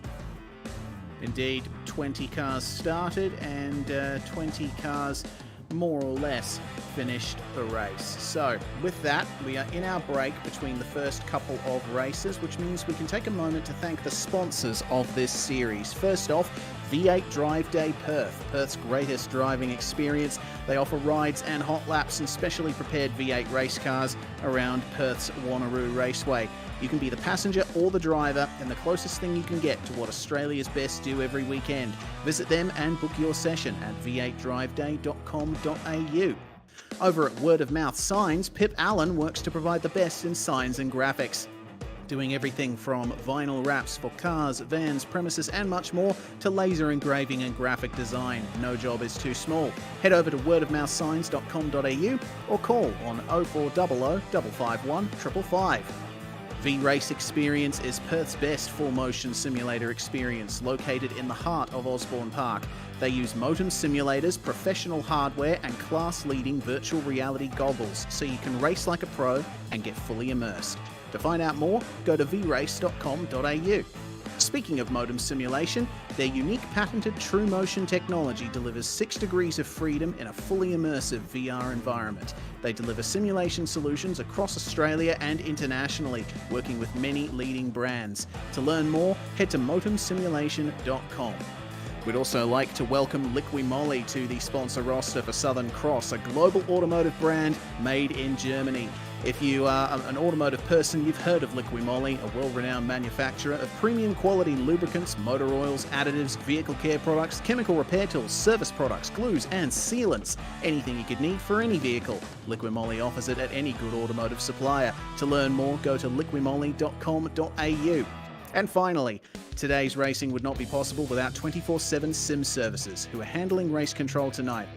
Indeed, 20 cars started and 20 cars more or less finished the race. So with that, we are in our break between the first couple of races, which means we can take a moment to thank the sponsors of this series. First off, V8 Drive Day Perth, Perth's greatest driving experience. They offer rides and hot laps and specially prepared V8 race cars around Perth's Wanneroo Raceway. You can be the passenger or the driver, and the closest thing you can get to what Australia's best do every weekend. Visit them and book your session at v8driveday.com.au. Over at Word of Mouth Signs, Pip Allen works to provide the best in signs and graphics. Doing everything from vinyl wraps for cars, vans, premises and much more to laser engraving and graphic design. No job is too small. Head over to wordofmouthsigns.com.au or call on 0400 551 555. VRace Experience is Perth's best full-motion simulator experience, located in the heart of Osborne Park. They use Motum simulators, professional hardware and class-leading virtual reality goggles, so you can race like a pro and get fully immersed. To find out more, go to vrace.com.au. Speaking of Motum simulation, their unique patented True Motion technology delivers 6 degrees of freedom in a fully immersive VR environment. They deliver simulation solutions across Australia and internationally, working with many leading brands. To learn more, head to motumsimulation.com. We'd also like to welcome Liqui Moly to the sponsor roster for Southern Cross, a global automotive brand made in Germany. If you are an automotive person, you've heard of Liqui Moly, a world-renowned manufacturer of premium quality lubricants, motor oils, additives, vehicle care products, chemical repair tools, service products, glues and sealants. Anything you could need for any vehicle. Liqui Moly offers it at any good automotive supplier. To learn more, go to liquimoly.com.au. And finally, today's racing would not be possible without 24/7 Sim Services, who are handling race control tonight.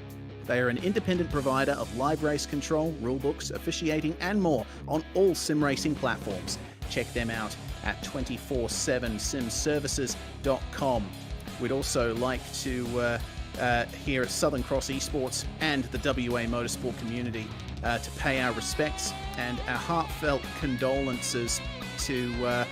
They are an independent provider of live race control, rulebooks, officiating and more on all sim racing platforms. Check them out at 247simservices.com. We'd also like to here at Southern Cross ESports and the WA motorsport community to pay our respects and our heartfelt condolences to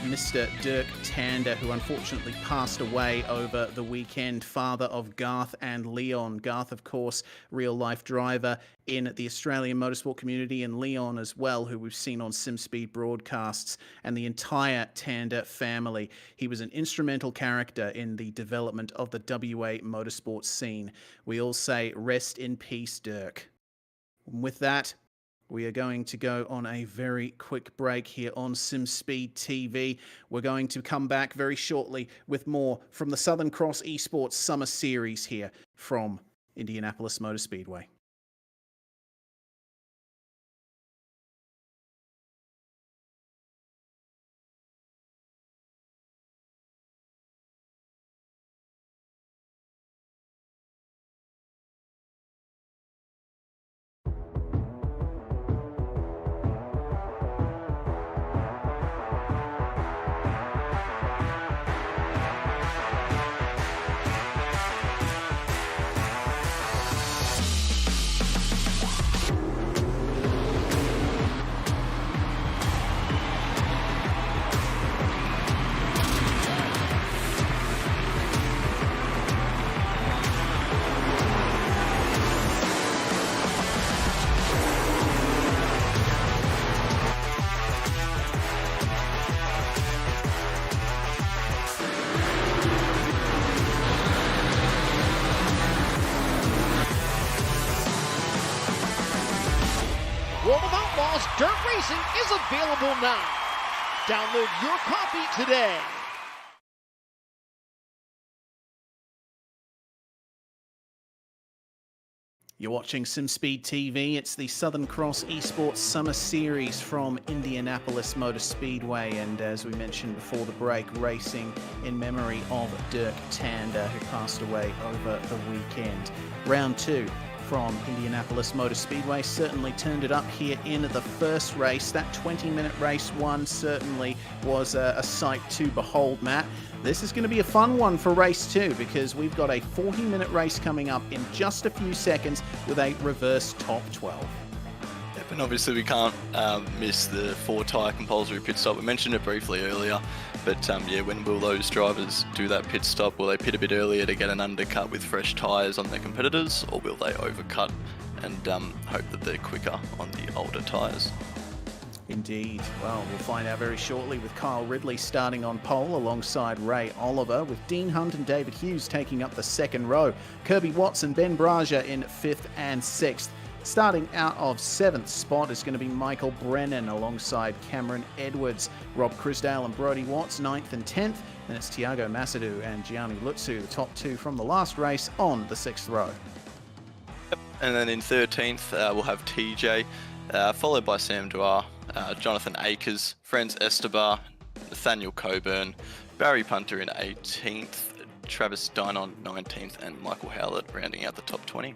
Mr. Dirk Tander, who unfortunately passed away over the weekend, father of Garth and Leon. Garth, of course, real-life driver in the Australian motorsport community, and Leon as well, who we've seen on SimSpeed broadcasts, and the entire Tander family. He was an instrumental character in the development of the WA motorsport scene. We all say, rest in peace, Dirk. With that, we are going to go on a very quick break here on SimSpeed TV. We're going to come back very shortly with more from the Southern Cross Esports Summer Series here from Indianapolis Motor Speedway. World of Outlaws Dirt Racing is available now. Download your copy today. You're watching SimSpeed TV. It's the Southern Cross Esports Summer Series from Indianapolis Motor Speedway, and as we mentioned before the break, racing in memory of Dirk Tander, who passed away over the weekend. Round 2 from Indianapolis Motor Speedway certainly turned it up here in the first race. That 20-minute race one certainly was a sight to behold, Matt. This is going to be a fun one for race 2 because we've got a 40-minute race coming up in just a few seconds with a reverse top 12. Yep, and obviously we can't miss the 4-tyre compulsory pit stop. We mentioned it briefly earlier, but yeah, when will those drivers do that pit stop? Will they pit a bit earlier to get an undercut with fresh tyres on their competitors, or will they overcut and hope that they're quicker on the older tyres? Indeed. Well, we'll find out very shortly with Kyle Ridley starting on pole alongside Ray Oliver, with Dean Hunt and David Hughes taking up the second row. Kirby Watts and Ben Braja in 5th and 6th. Starting out of 7th spot is going to be Michael Brennan alongside Cameron Edwards. Rob Crisdale and Brody Watts 9th and 10th. Then it's Tiago Masadou and Gianni Lutsu, the top 2 from the last race, on the 6th row. And then in 13th, we'll have TJ, followed by Sam Dwyer, Jonathan Akers, Franz Estebar, Nathaniel Coburn, Barry Punter in 18th, Travis Dynon 19th, and Michael Howlett rounding out the top 20.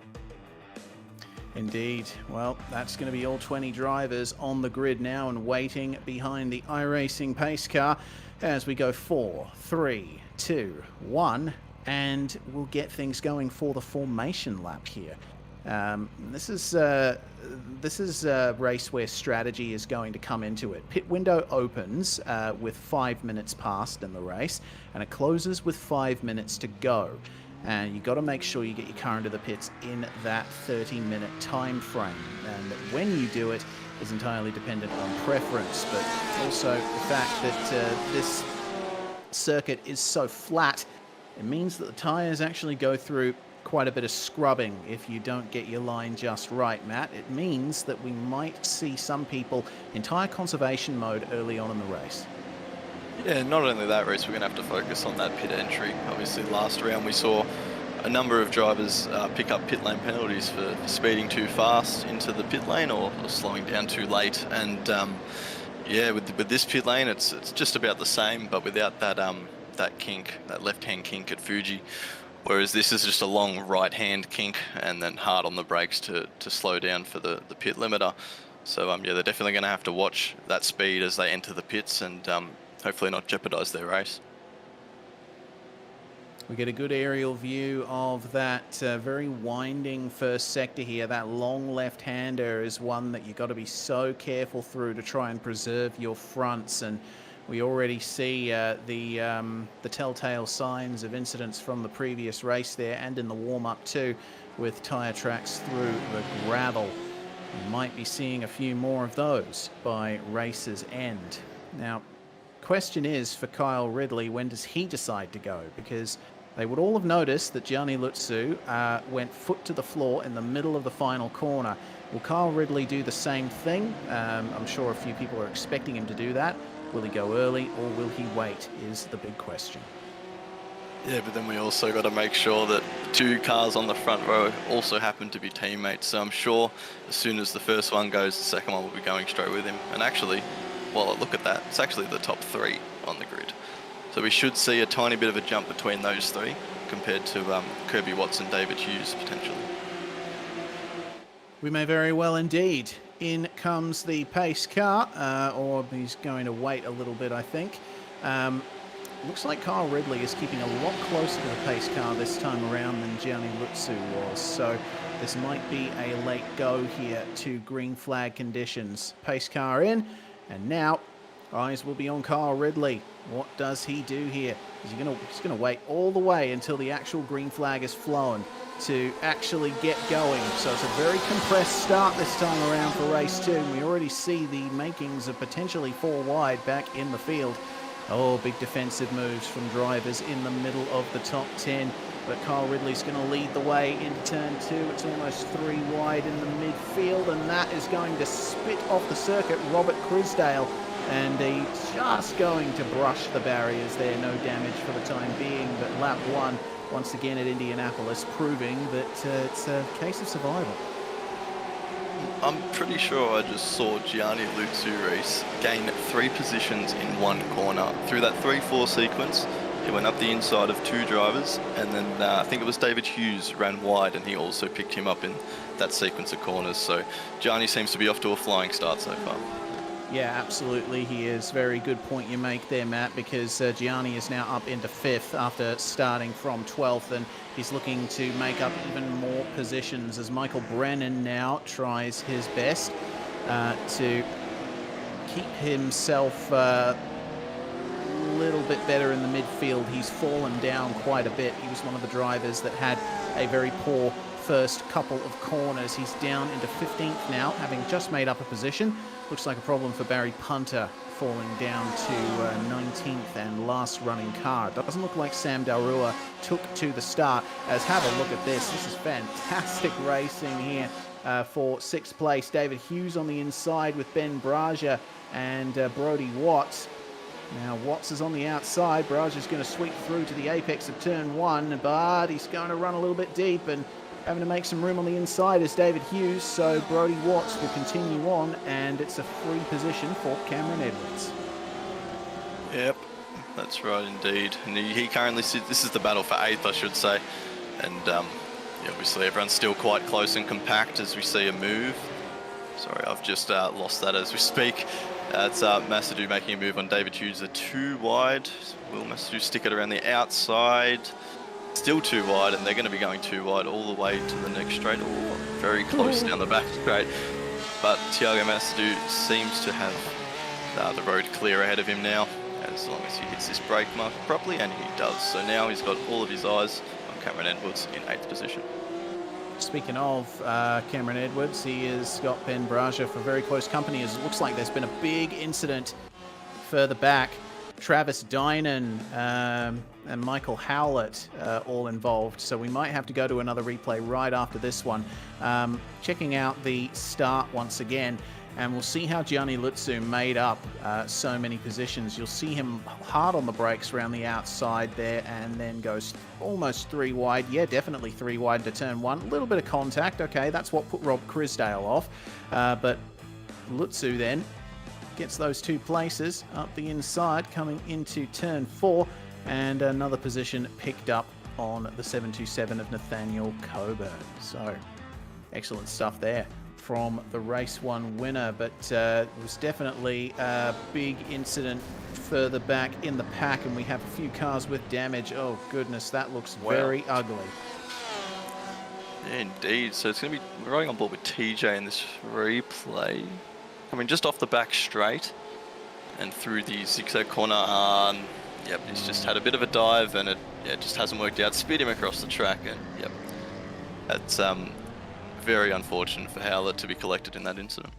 Indeed. Well, that's going to be all 20 drivers on the grid now and waiting behind the iRacing pace car as we go 4, 3, 2, 1, and we'll get things going for the formation lap here. This is a race where strategy is going to come into it. Pit window opens with 5 minutes past in the race, and it closes with 5 minutes to go. And you've got to make sure you get your car into the pits in that 30-minute time frame. And when you do it is entirely dependent on preference, but also the fact that this circuit is so flat, it means that the tyres actually go through quite a bit of scrubbing if you don't get your line just right, Matt. It means that we might see some people in tyre conservation mode early on in the race. Yeah, not only that, Reece, we're going to have to focus on that pit entry. Obviously, last round we saw a number of drivers pick up pit lane penalties for speeding too fast into the pit lane or slowing down too late. And yeah, with this pit lane, it's just about the same, but without that kink, that left-hand kink at Fuji. Whereas this is just a long right-hand kink and then hard on the brakes to slow down for the pit limiter. So yeah, they're definitely going to have to watch that speed as they enter the pits and hopefully not jeopardise their race. We get a good aerial view of that very winding first sector here. That long left-hander is one that you've got to be so careful through to try and preserve your fronts. And we already see the telltale signs of incidents from the previous race there and in the warm-up too, with tyre tracks through the gravel. We might be seeing a few more of those by race's end. Now, question is for Kyle Ridley, when does he decide to go? Because they would all have noticed that Gianni Lutsu went foot to the floor in the middle of the final corner. Will Kyle Ridley do the same thing? I'm sure a few people are expecting him to do that. Will he go early or will he wait is the big question. Yeah, but then we also got to make sure that the two cars on the front row also happen to be teammates. So I'm sure as soon as the first one goes, the second one will be going straight with him. And actually, while I look at that, it's actually the top three on the grid. So we should see a tiny bit of a jump between those three compared to Kirby Watts and David Hughes potentially. We may very well indeed. In comes the pace car, or he's going to wait a little bit, I think. Looks like Kyle Ridley is keeping a lot closer to the pace car this time around than Gianni Lutsu was. So this might be a late go here to green flag conditions. Pace car in, and now eyes will be on Kyle Ridley. What does he do here? He's gonna wait all the way until the actual green flag is flown to actually get going. So it's a very compressed start this time around for race 2. We already see the makings of potentially 4 wide back in the field. Oh, big defensive moves from drivers in the middle of the top 10. But Kyle Ridley's going to lead the way into turn 2. It's almost 3 wide in the midfield, and that is going to spit off the circuit Robert Crisdale. And he's just going to brush the barriers there. No damage for the time being, but lap 1 once again at Indianapolis, proving that it's a case of survival. I'm pretty sure I just saw Gianni Lutsu race gain 3 positions in 1 corner. Through that 3-4 sequence, he went up the inside of 2 drivers, and then I think it was David Hughes ran wide, and he also picked him up in that sequence of corners. So Gianni seems to be off to a flying start so far. Yeah, absolutely. He is. Very good point you make there, Matt, because Gianni is now up into 5th after starting from 12th, and he's looking to make up even more positions as Michael Brennan now tries his best to keep himself a little bit better in the midfield. He's fallen down quite a bit. He was one of the drivers that had a very poor first couple of corners. He's down into 15th now, having just made up a position. Looks like a problem for Barry Punter, falling down to 19th and last running car. It doesn't look like Sam Darua took to the start. As have a look at this. This is fantastic racing here for 6th place. David Hughes on the inside with Ben Braja and Brody Watts. Now Watts is on the outside. Braja's going to sweep through to the apex of turn 1, but he's going to run a little bit deep and having to make some room on the inside is David Hughes, so Brody Watts will continue on, and it's a free position for Cameron Edwards. Yep, that's right indeed. And he currently sits, this is the battle for 8th, I should say. And yeah, obviously everyone's still quite close and compact as we see a move. Sorry, I've just lost that as we speak. It's Massadou making a move on David Hughes, a 2 wide. Will Massadou stick it around the outside? Still 2 wide, and they're going to be going 2 wide all the way to the next straight, or very close down the back straight. But Thiago Massadou seems to have the road clear ahead of him now, as long as he hits this brake mark properly, and he does. So now he's got all of his eyes on Cameron Edwards in 8th position. Speaking of Cameron Edwards, he has got Ben Braja for very close company, as it looks like there's been a big incident further back. Travis Dynan and Michael Howlett all involved, so we might have to go to another replay right after this one. Checking out the start once again, and we'll see how Gianni Lutzu made up so many positions. You'll see him hard on the brakes around the outside there, and then goes almost 3 wide. Yeah, definitely 3 wide to turn 1. A little bit of contact. Okay, that's what put Rob Crisdale off. But Lutzu then gets those 2 places up the inside, coming into turn 4, and another position picked up on the 727 of Nathaniel Coburn. So, excellent stuff there from the race 1 winner, but it was definitely a big incident further back in the pack, and we have a few cars with damage. Oh goodness, that looks very ugly. Yeah, indeed. So it's going to be we're riding on board with TJ in this replay. Coming just off the back straight and through the zigzag corner. Yep, he's just had a bit of a dive, and it just hasn't worked out. Speed him across the track, and yep, that's very unfortunate for Howlett to be collected in that incident.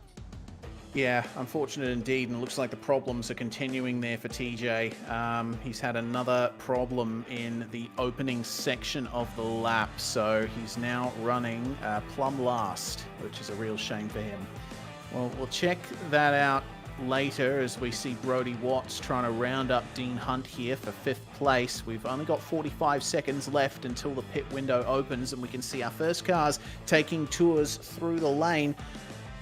Yeah, unfortunate indeed, and it looks like the problems are continuing there for TJ. He's had another problem in the opening section of the lap, so he's now running plumb last, which is a real shame for him. Well, we'll check that out later as we see Brody Watts trying to round up Dean Hunt here for 5th place. We've only got 45 seconds left until the pit window opens, and we can see our first cars taking tours through the lane.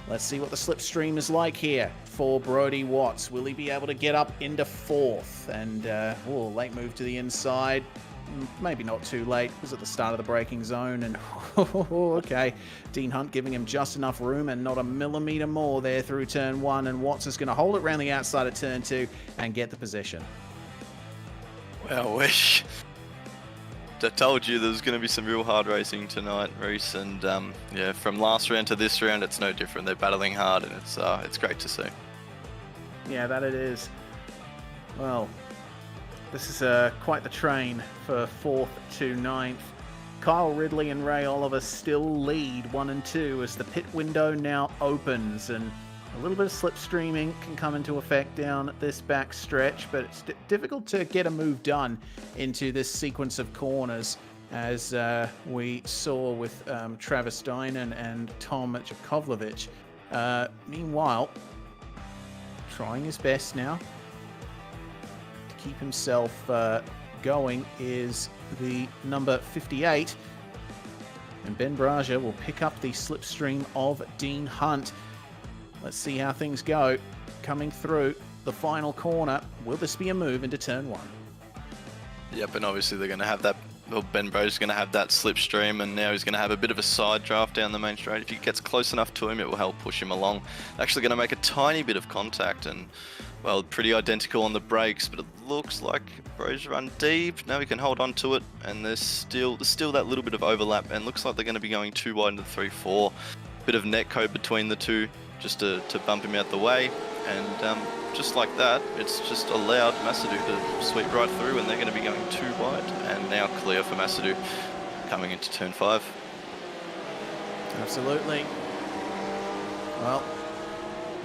Let's see what the slipstream is like here for Brody Watts. Will he be able to get up into 4th? And late move to the inside. Maybe not too late. It was at the start of the braking zone, and okay. Dean Hunt giving him just enough room and not a millimeter more there through turn 1, and Watts is going to hold it around the outside of turn 2 and get the position. Well, I told you there was going to be some real hard racing tonight, Reese, and yeah, from last round to this round, it's no different. They're battling hard, and it's great to see. Yeah, that it is. Well, this is quite the train for 4th to 9th. Kyle Ridley and Ray Oliver still lead 1 and 2 as the pit window now opens, and a little bit of slipstreaming can come into effect down this back stretch, but it's difficult to get a move done into this sequence of corners, as we saw with Travis Dynan and Tom Jakovlevich. Meanwhile, trying his best now keep himself going is the number 58, and Ben Braja will pick up the slipstream of Dean Hunt. Let's see how things go coming through the final corner. Will this be a move into turn 1? Yep, and obviously they're going to have that. Well, Ben Braja's going to have that slipstream, and now he's going to have a bit of a side draft down the main straight. If he gets close enough to him, it will help push him along. Actually going to make a tiny bit of contact, and well, pretty identical on the brakes, but it looks like Braja run deep. Now he can hold on to it, and there's still that little bit of overlap, and looks like they're going to be going 2 wide into 3-4. Bit of net code between the two, just to bump him out the way, and just like that, it's just allowed Masadou to sweep right through, and they're going to be going 2 wide, and now clear for Masadou coming into turn 5. Absolutely. Well,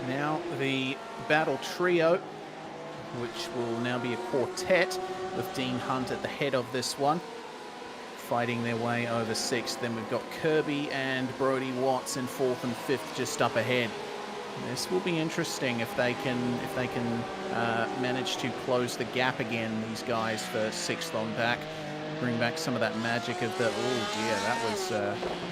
now the battle trio, which will now be a quartet with Dean Hunt at the head of this one, fighting their way over 6th. Then we've got Kirby and Brody Watts in 4th and 5th just up ahead. This will be interesting if they can manage to close the gap again, these guys, for 6th on back. Bring back some of that magic of the, oh dear, that was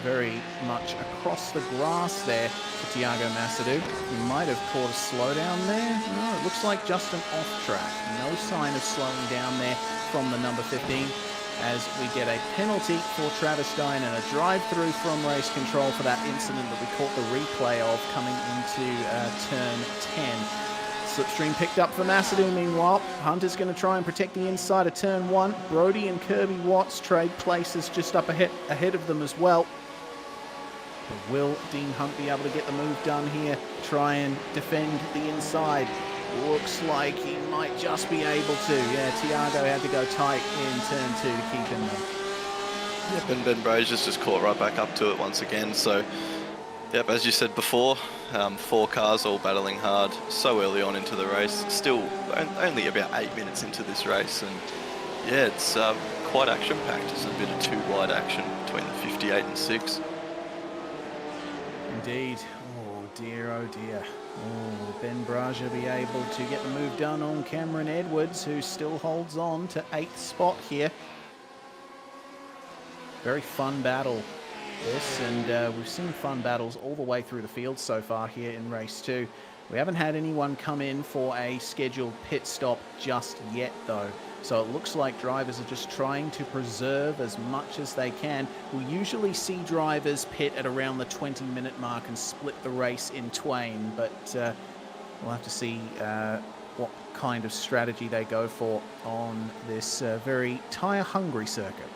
very much across the grass there for Tiago Masadou. He might have caught a slowdown there. No, it looks like just an off track. No sign of slowing down there from the number 15, as we get a penalty for Travis Dynan and a drive-through from race control for that incident that we caught the replay of coming into turn 10. Slipstream picked up for Masadou. Meanwhile, Hunter's going to try and protect the inside of turn 1. Brody and Kirby Watts trade places just up ahead of them as well. But will Dean Hunt be able to get the move done here? Try and defend the inside. Looks like he might just be able to. Yeah, Tiago had to go tight in turn 2 to keep him there. Yep, and Ben Braja's just caught right back up to it once again. So, yep, as you said before, 4 cars all battling hard so early on into the race. Still only about 8 minutes into this race, and Yeah, it's quite action-packed. There's a bit of two-wide action between the 58 and 6. Indeed. Oh dear, oh dear. Oh, will Ben Braja be able to get the move done on Cameron Edwards, who still holds on to 8th spot here. Very fun battle, this, and we've seen fun battles all the way through the field so far here in race 2. We haven't had anyone come in for a scheduled pit stop just yet, though. So it looks like drivers are just trying to preserve as much as they can. We usually see drivers pit at around the 20-minute mark and split the race in twain, but we'll have to see what kind of strategy they go for on this very tyre-hungry circuit.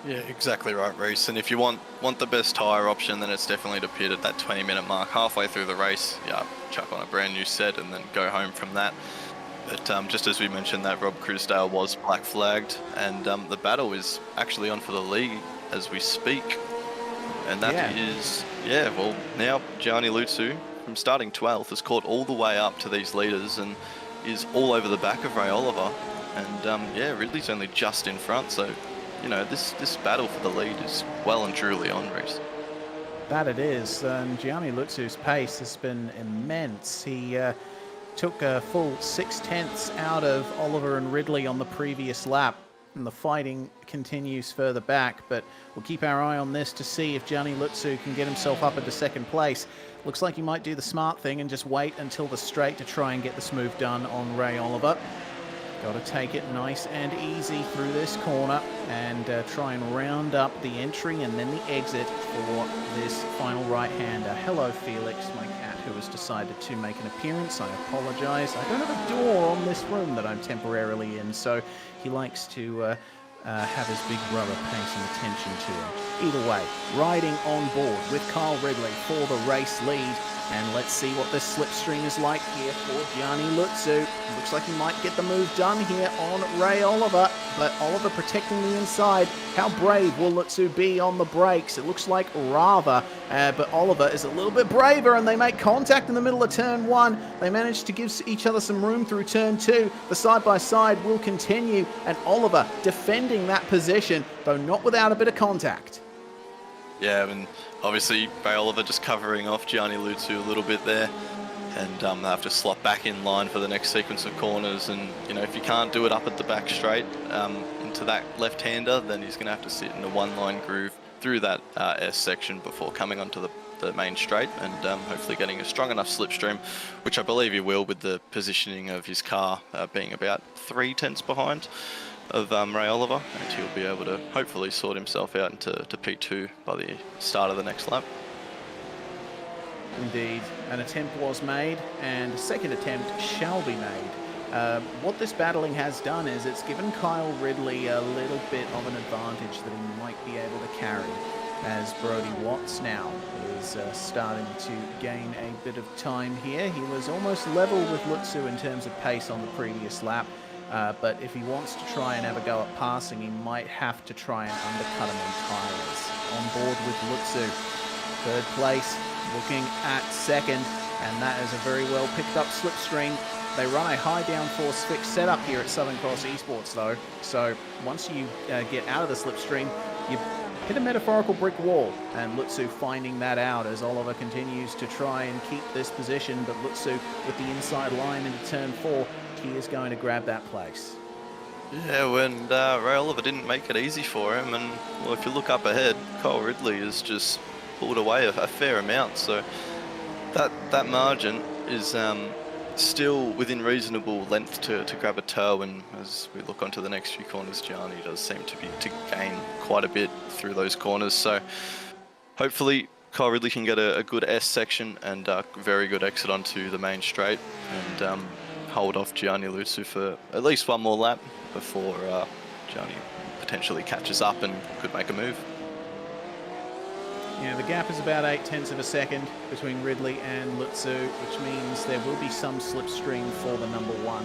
Yeah, exactly right, Reese. And if you want the best tyre option, then it's definitely to pit at that 20-minute mark, halfway through the race. Yeah, chuck on a brand new set and then go home from that. But just as we mentioned, that Rob Crusdale was black flagged, and the battle is actually on for the lead as we speak. And that is, well, now Gianni Lutsu, from starting 12th, has caught all the way up to these leaders and is all over the back of Ray Oliver. And Ridley's only just in front, so, you know, this battle for the lead is well and truly on, Reese. That it is, and Gianni Lutsu's pace has been immense. He took a full 6/10 out of Oliver and Ridley on the previous lap, and the fighting continues further back, but we'll keep our eye on this to see if Gianni Lutsu can get himself up into second place. Looks like he might do the smart thing and just wait until the straight to try and get this move done on Ray Oliver. Got to take it nice and easy through this corner and try and round up the entry and then the exit for this final right-hander. Hello, Felix, my cat, who has decided to make an appearance. I apologize. I don't have a door on this room that I'm temporarily in, so he likes to have his big brother pay some attention to him. Either way, riding on board with Kyle Ridley for the race lead. And let's see what this slipstream is like here for Gianni Lutsu. Looks like he might get the move done here on Ray Oliver, but Oliver protecting the inside. How brave will Lutsu be on the brakes? It looks like rather, but Oliver is a little bit braver, and they make contact in the middle of turn 1. They manage to give each other some room through turn 2. The side-by-side will continue, and Oliver defending that position, though not without a bit of contact. Yeah, I mean, obviously Ray Oliver just covering off Gianni Lutsu a little bit there, and they have to slot back in line for the next sequence of corners. And you know, if you can't do it up at the back straight into that left-hander, then he's going to have to sit in a one-line groove through that S section before coming onto the main straight, and hopefully getting a strong enough slipstream, which I believe he will with the positioning of his car being about 3/10 behind of Ray Oliver, and he'll be able to hopefully sort himself out into P2 by the start of the next lap. Indeed, an attempt was made, and a second attempt shall be made. What this battling has done is it's given Kyle Ridley a little bit of an advantage that he might be able to carry, as Brody Watts now is starting to gain a bit of time here. He was almost level with Lutsu in terms of pace on the previous lap. But if he wants to try and have a go at passing, he might have to try and undercut him on tyres. On board with Lutsu. Third place, looking at second, and that is a very well picked up slipstream. They run a high downforce fixed setup here at Southern Cross ESports, though. So once you get out of the slipstream, you hit a metaphorical brick wall, and Lutsu finding that out as Oliver continues to try and keep this position, but Lutsu with the inside line into turn 4, he is going to grab that place. Yeah, when Ray Oliver didn't make it easy for him, and well, if you look up ahead, Kyle Ridley has just pulled away a fair amount, so that margin is still within reasonable length to grab a toe. And as we look onto the next few corners, Gianni does seem to gain quite a bit through those corners, so hopefully Kyle Ridley can get a good S section and a very good exit onto the main straight, and hold off Gianni Lutsu for at least one more lap before Gianni potentially catches up and could make a move. Yeah, the gap is about 0.8 of a second between Ridley and Lutsu, which means there will be some slipstream for the number 1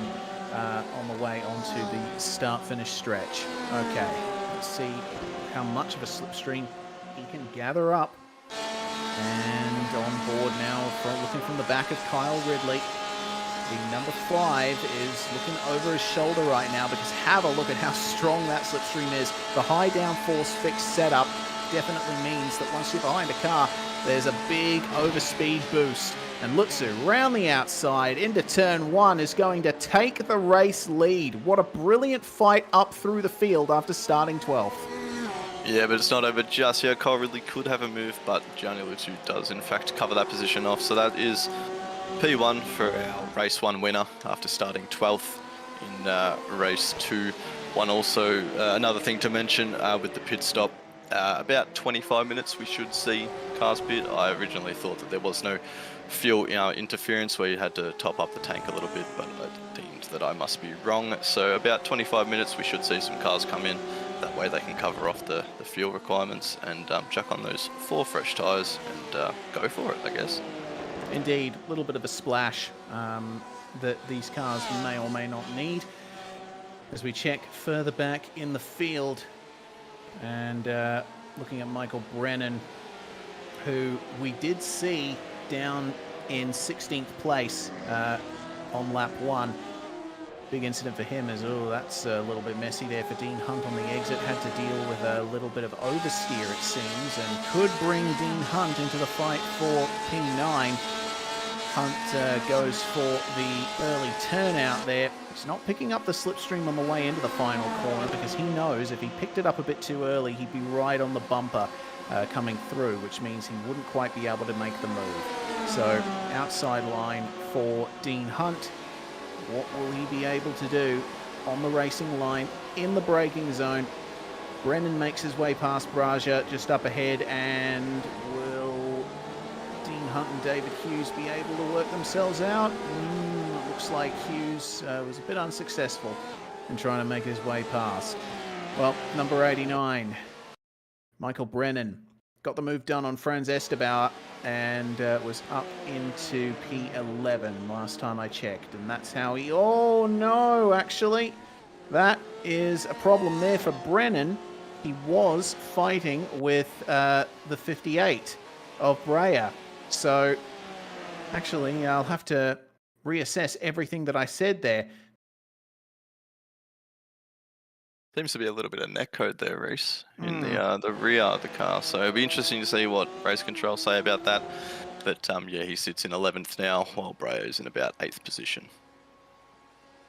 on the way onto the start-finish stretch. Okay, let's see how much of a slipstream he can gather up. And on board now, looking from the back of Kyle Ridley. The number 5 is looking over his shoulder right now because have a look at how strong that slipstream is. The high downforce fixed setup definitely means that once you're behind a car, there's a big overspeed boost. And Lutzu, round the outside into turn 1, is going to take the race lead. What a brilliant fight up through the field after starting 12th. Yeah, but it's not over just yet. Cole Ridley could have a move, but Gianni Lutzu does in fact cover that position off. So that is P1 for our race 1 winner after starting 12th in race 2. One also, another thing to mention with the pit stop, about 25 minutes we should see cars pit. I originally thought that there was no fuel interference where you had to top up the tank a little bit, but I deemed that I must be wrong. So about 25 minutes we should see some cars come in. That way they can cover off the fuel requirements and chuck on those 4 fresh tyres and go for it, I guess. Indeed, a little bit of a splash that these cars may or may not need. As we check further back in the field and looking at Michael Brennan, who we did see down in 16th place on lap 1. Big incident for him is, oh, that's a little bit messy there for Dean Hunt on the exit. Had to deal with a little bit of oversteer, it seems, and could bring Dean Hunt into the fight for P9. Hunt goes for the early turnout there. He's not picking up the slipstream on the way into the final corner because he knows if he picked it up a bit too early, he'd be right on the bumper coming through, which means he wouldn't quite be able to make the move. So outside line for Dean Hunt. What will he be able to do on the racing line in the braking zone? Brennan makes his way past Braja just up ahead, and will Dean Hunt and David Hughes be able to work themselves out? Looks like Hughes was a bit unsuccessful in trying to make his way past. Well, number 89, Michael Brennan, got the move done on Franz Estebauer and was up into P11 last time I checked. And that's how he... Oh, no, actually. That is a problem there for Brennan. He was fighting with the 58 of Breyer. So, actually, I'll have to reassess everything that I said there. Seems to be a little bit of netcode there, Reese, in the rear of the car. So it'll be interesting to see what race control say about that. But yeah, he sits in 11th now, while Brea's in about 8th position.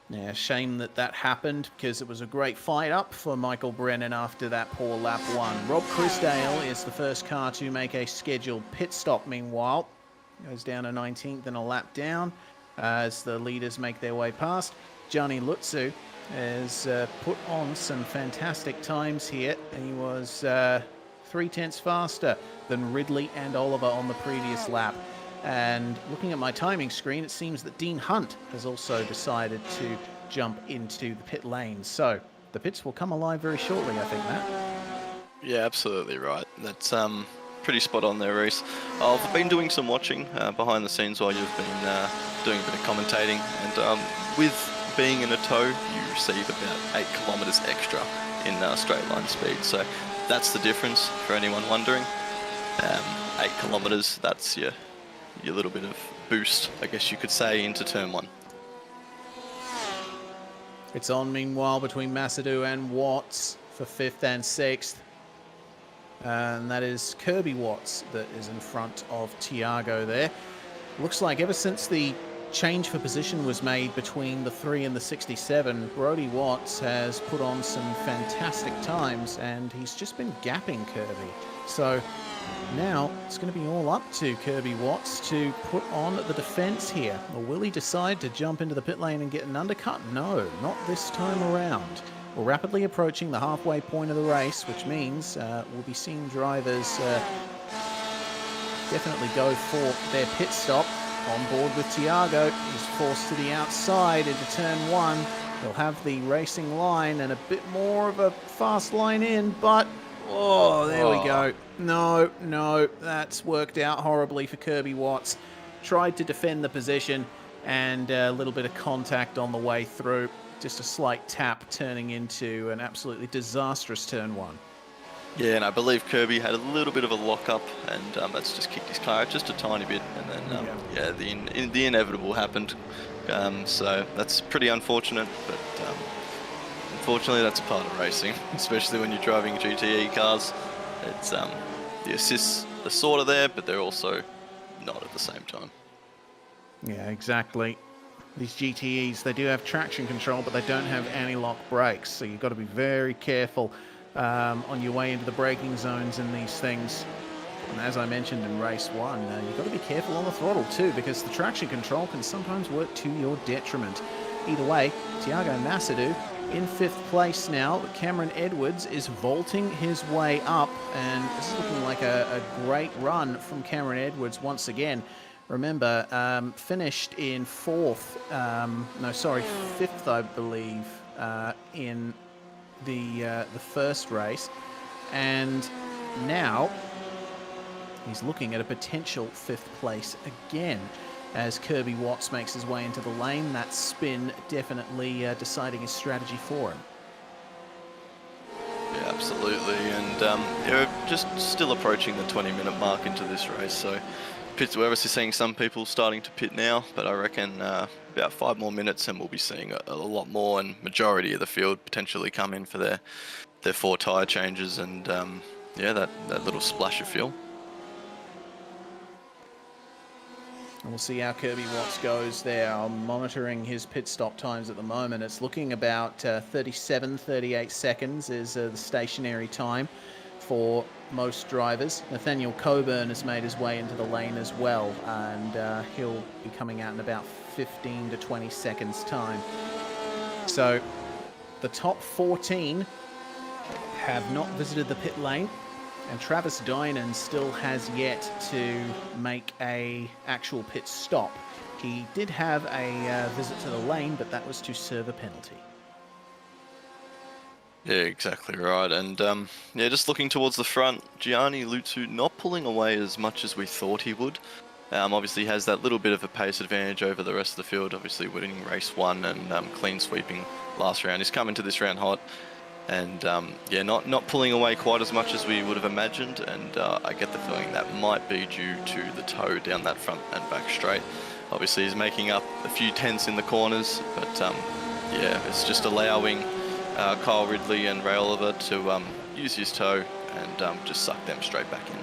Yeah, shame that that happened because it was a great fight up for Michael Brennan after that poor lap 1. Rob Chrisdale is the first car to make a scheduled pit stop, meanwhile. Goes down to 19th and a lap down as the leaders make their way past. Gianni Lutzu has put on some fantastic times here. He was 3/10 faster than Ridley and Oliver on the previous lap. And looking at my timing screen, it seems that Dean Hunt has also decided to jump into the pit lane. So the pits will come alive very shortly, I think, Matt. Yeah, absolutely right. That's pretty spot on there, Reese. I've been doing some watching behind the scenes while you've been doing a bit of commentating. And with being in a tow, you receive about 8 kilometers extra in straight line speed. So that's the difference for anyone wondering. 8 kilometers, that's your little bit of boost, I guess you could say, into turn 1. It's on, meanwhile, between Masadou and Watts for 5th and 6th. And that is Kirby Watts that is in front of Tiago there. Looks like ever since the change for position was made between the 3 and the 67, Brody Watts has put on some fantastic times, and he's just been gapping Kirby. So now it's going to be all up to Kirby Watts to put on the defense here. Or will he decide to jump into the pit lane and get an undercut? No, not this time around. We're rapidly approaching the halfway point of the race, which means we'll be seeing drivers definitely go for their pit stop. On board with Tiago, he's forced to the outside into turn 1. He'll have the racing line and a bit more of a fast line in, but oh, there we go. No, that's worked out horribly for Kirby Watts. Tried to defend the position and a little bit of contact on the way through. Just a slight tap turning into an absolutely disastrous turn 1. Yeah, and I believe Kirby had a little bit of a lock-up, and that's just kicked his car out just a tiny bit, and then yeah, the inevitable happened. So that's pretty unfortunate, but unfortunately that's a part of racing, especially when you're driving GTE cars. It's the assists are sort of there, but they're also not at the same time. Yeah, exactly. These GTEs, they do have traction control, but they don't have anti-lock brakes, so you've got to be very careful on your way into the braking zones in these things. And as I mentioned in race 1, you've got to be careful on the throttle too, because the traction control can sometimes work to your detriment. Either way, Tiago Masadou in 5th place now. Cameron Edwards is vaulting his way up, and this is looking like a great run from Cameron Edwards once again. Remember, finished in 5th, I believe, in the first race, and now he's looking at a potential 5th place again as Kirby Watts makes his way into the lane. That spin definitely deciding his strategy for him. Yeah, absolutely, and we're just still approaching the 20-minute mark into this race, so we're obviously seeing some people starting to pit now, but I reckon about 5 more minutes and we'll be seeing a lot more, and majority of the field potentially come in for their 4 tyre changes, and yeah, that little splash of fuel. And we'll see how Kirby Watts goes there. I'm monitoring his pit stop times at the moment. It's looking about 38 seconds is the stationary time for most drivers. Nathaniel Coburn has made his way into the lane as well, and he'll be coming out in about 15 to 20 seconds time. So the top 14 have not visited the pit lane, and Travis Dynan still has yet to make a actual pit stop. He did have a visit to the lane, but that was to serve a penalty. Yeah, exactly right. And yeah, just looking towards the front, Gianni Lutsu not pulling away as much as we thought he would. Obviously has that little bit of a pace advantage over the rest of the field, obviously winning race 1 and clean sweeping last round. He's come into this round hot, and yeah, not pulling away quite as much as we would have imagined, and I get the feeling that might be due to the toe down that front and back straight. Obviously he's making up a few tenths in the corners, but yeah, it's just allowing Kyle Ridley and Ray Oliver to use his toe and just suck them straight back in.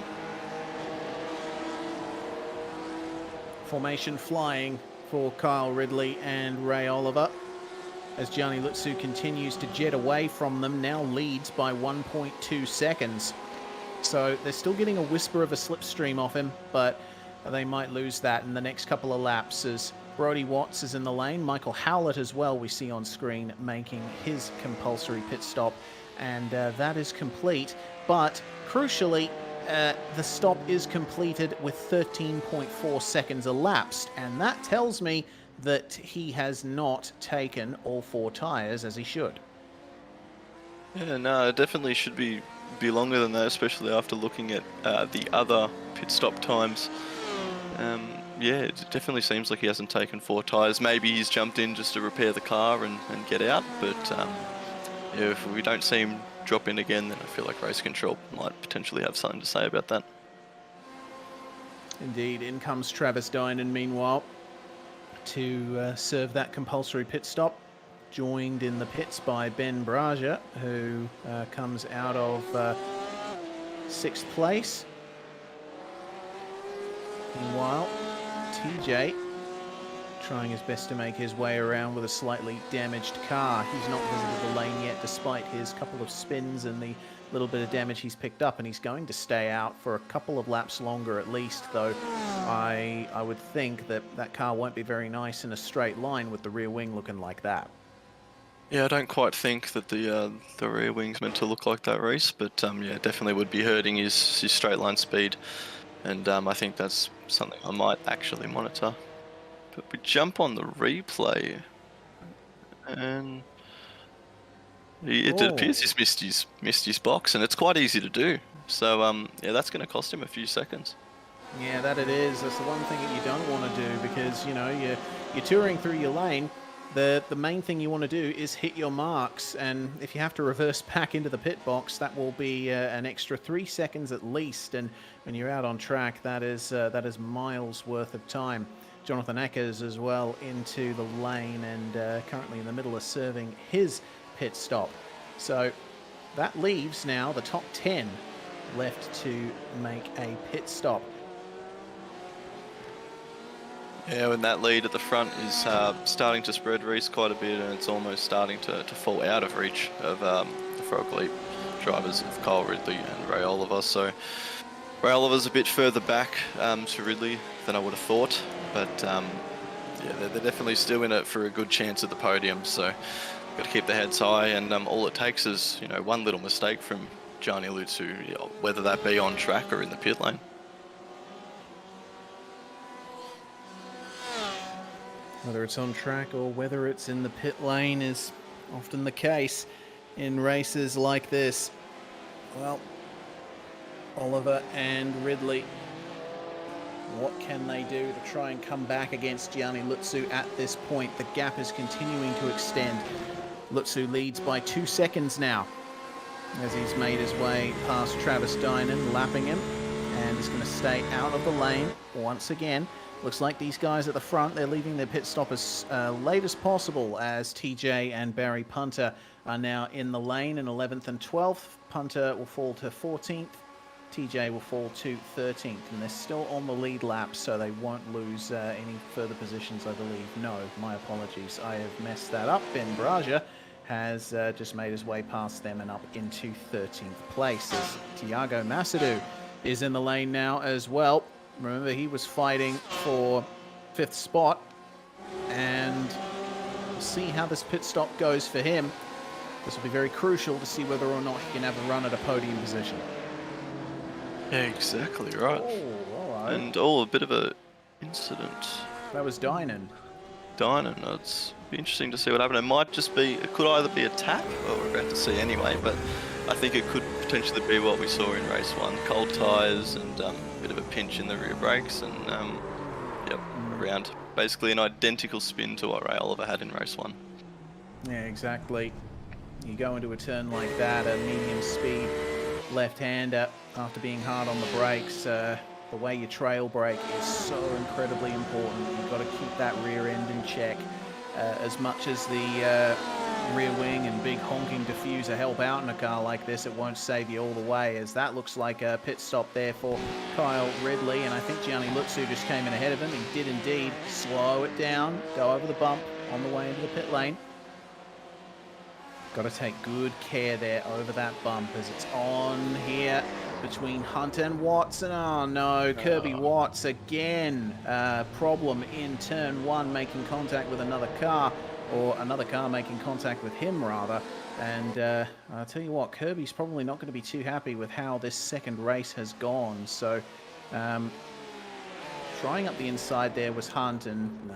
Formation flying for Kyle Ridley and Ray Oliver as Gianni Lutsu continues to jet away from them, now leads by 1.2 seconds. So they're still getting a whisper of a slipstream off him, but they might lose that in the next couple of laps as Brody Watts is in the lane. Michael Howlett as well, we see on screen, making his compulsory pit stop, and that is complete. But crucially, the stop is completed with 13.4 seconds elapsed, and that tells me that he has not taken all 4 tyres as he should. Yeah, no, it definitely should be longer than that, especially after looking at the other pit stop times. Yeah, it definitely seems like he hasn't taken 4 tyres. Maybe he's jumped in just to repair the car and get out, but yeah, if we don't see him drop in again, then I feel like race control might potentially have something to say about that. Indeed, in comes Travis Dynan meanwhile to serve that compulsory pit stop, joined in the pits by Ben Braja, who comes out of 6th place. Meanwhile, TJ trying his best to make his way around with a slightly damaged car. He's not visited the lane yet despite his couple of spins and the little bit of damage he's picked up, and he's going to stay out for a couple of laps longer at least, though I would think that that car won't be very nice in a straight line with the rear wing looking like that. Yeah, I don't quite think that the rear wing's meant to look like that, Reese, but yeah, definitely would be hurting his straight line speed, and I think that's something I might actually monitor. But we jump on the replay, and it appears he's missed his box, and it's quite easy to do. So yeah, that's going to cost him a few seconds. Yeah, that it is. That's the one thing that you don't want to do, because you know you're touring through your lane. the main thing you want to do is hit your marks, and if you have to reverse back into the pit box, that will be an extra 3 seconds at least, and when you're out on track, that is miles worth of time. Jonathan Eckers as well into the lane, and currently in the middle of serving his pit stop. So that leaves now the top 10 left to make a pit stop. Yeah, and that lead at the front is starting to spread, Reese, quite a bit, and it's almost starting to fall out of reach of the Frog Leap drivers of Kyle Ridley and Ray Oliver. So Ray Oliver's a bit further back to Ridley than I would have thought, but yeah, they're definitely still in it for a good chance at the podium. So got to keep their heads high, and all it takes is one little mistake from Gianni Lutsu, whether that be on track or in the pit lane. Whether it's on track or whether it's in the pit lane is often the case in races like this. Well, Oliver and Ridley, what can they do to try and come back against Gianni Lutsu at this point? The gap is continuing to extend. Lutsu leads by 2 seconds now as he's made his way past Travis Dynan, lapping him, and is going to stay out of the lane once again. Looks like these guys at the front, they're leaving their pit stop as late as possible, as TJ and Barry Punter are now in the lane in 11th and 12th. Punter will fall to 14th. TJ will fall to 13th, and they're still on the lead lap, so they won't lose any further positions, I believe. No, my apologies. I have messed that up. Ben Braja has just made his way past them and up into 13th place, as Tiago Masadou is in the lane now as well. Remember, he was fighting for 5th spot, and we'll see how this pit stop goes for him. This will be very crucial to see whether or not he can have a run at a podium position. Yeah, exactly right. Oh, all right. And a bit of a incident. That was Dynan. It's be interesting to see what happened. It might just be, it could either be a tap, what we're about to see anyway, but I think it could potentially be what we saw in race 1. Cold tyres and a bit of a pinch in the rear brakes, and yep, around basically an identical spin to what Ray Oliver had in race 1. Yeah, exactly. You go into a turn like that, a medium speed left-hander, after being hard on the brakes, the way you trail brake is so incredibly important. You've got to keep that rear end in check. As much as the rear wing and big honking diffuser help out in a car like this, it won't save you all the way, as that looks like a pit stop there for Kyle Ridley, and I think Gianni Lutsu just came in ahead of him. He did indeed slow it down, go over the bump on the way into the pit lane. Got to take good care there over that bump as it's on here between Hunt and Watts, and oh no, Kirby Watts again. Problem in turn 1, making contact with another car, or another car making contact with him rather. And I'll tell you what, Kirby's probably not going to be too happy with how this second race has gone. So trying up the inside there was Hunt, and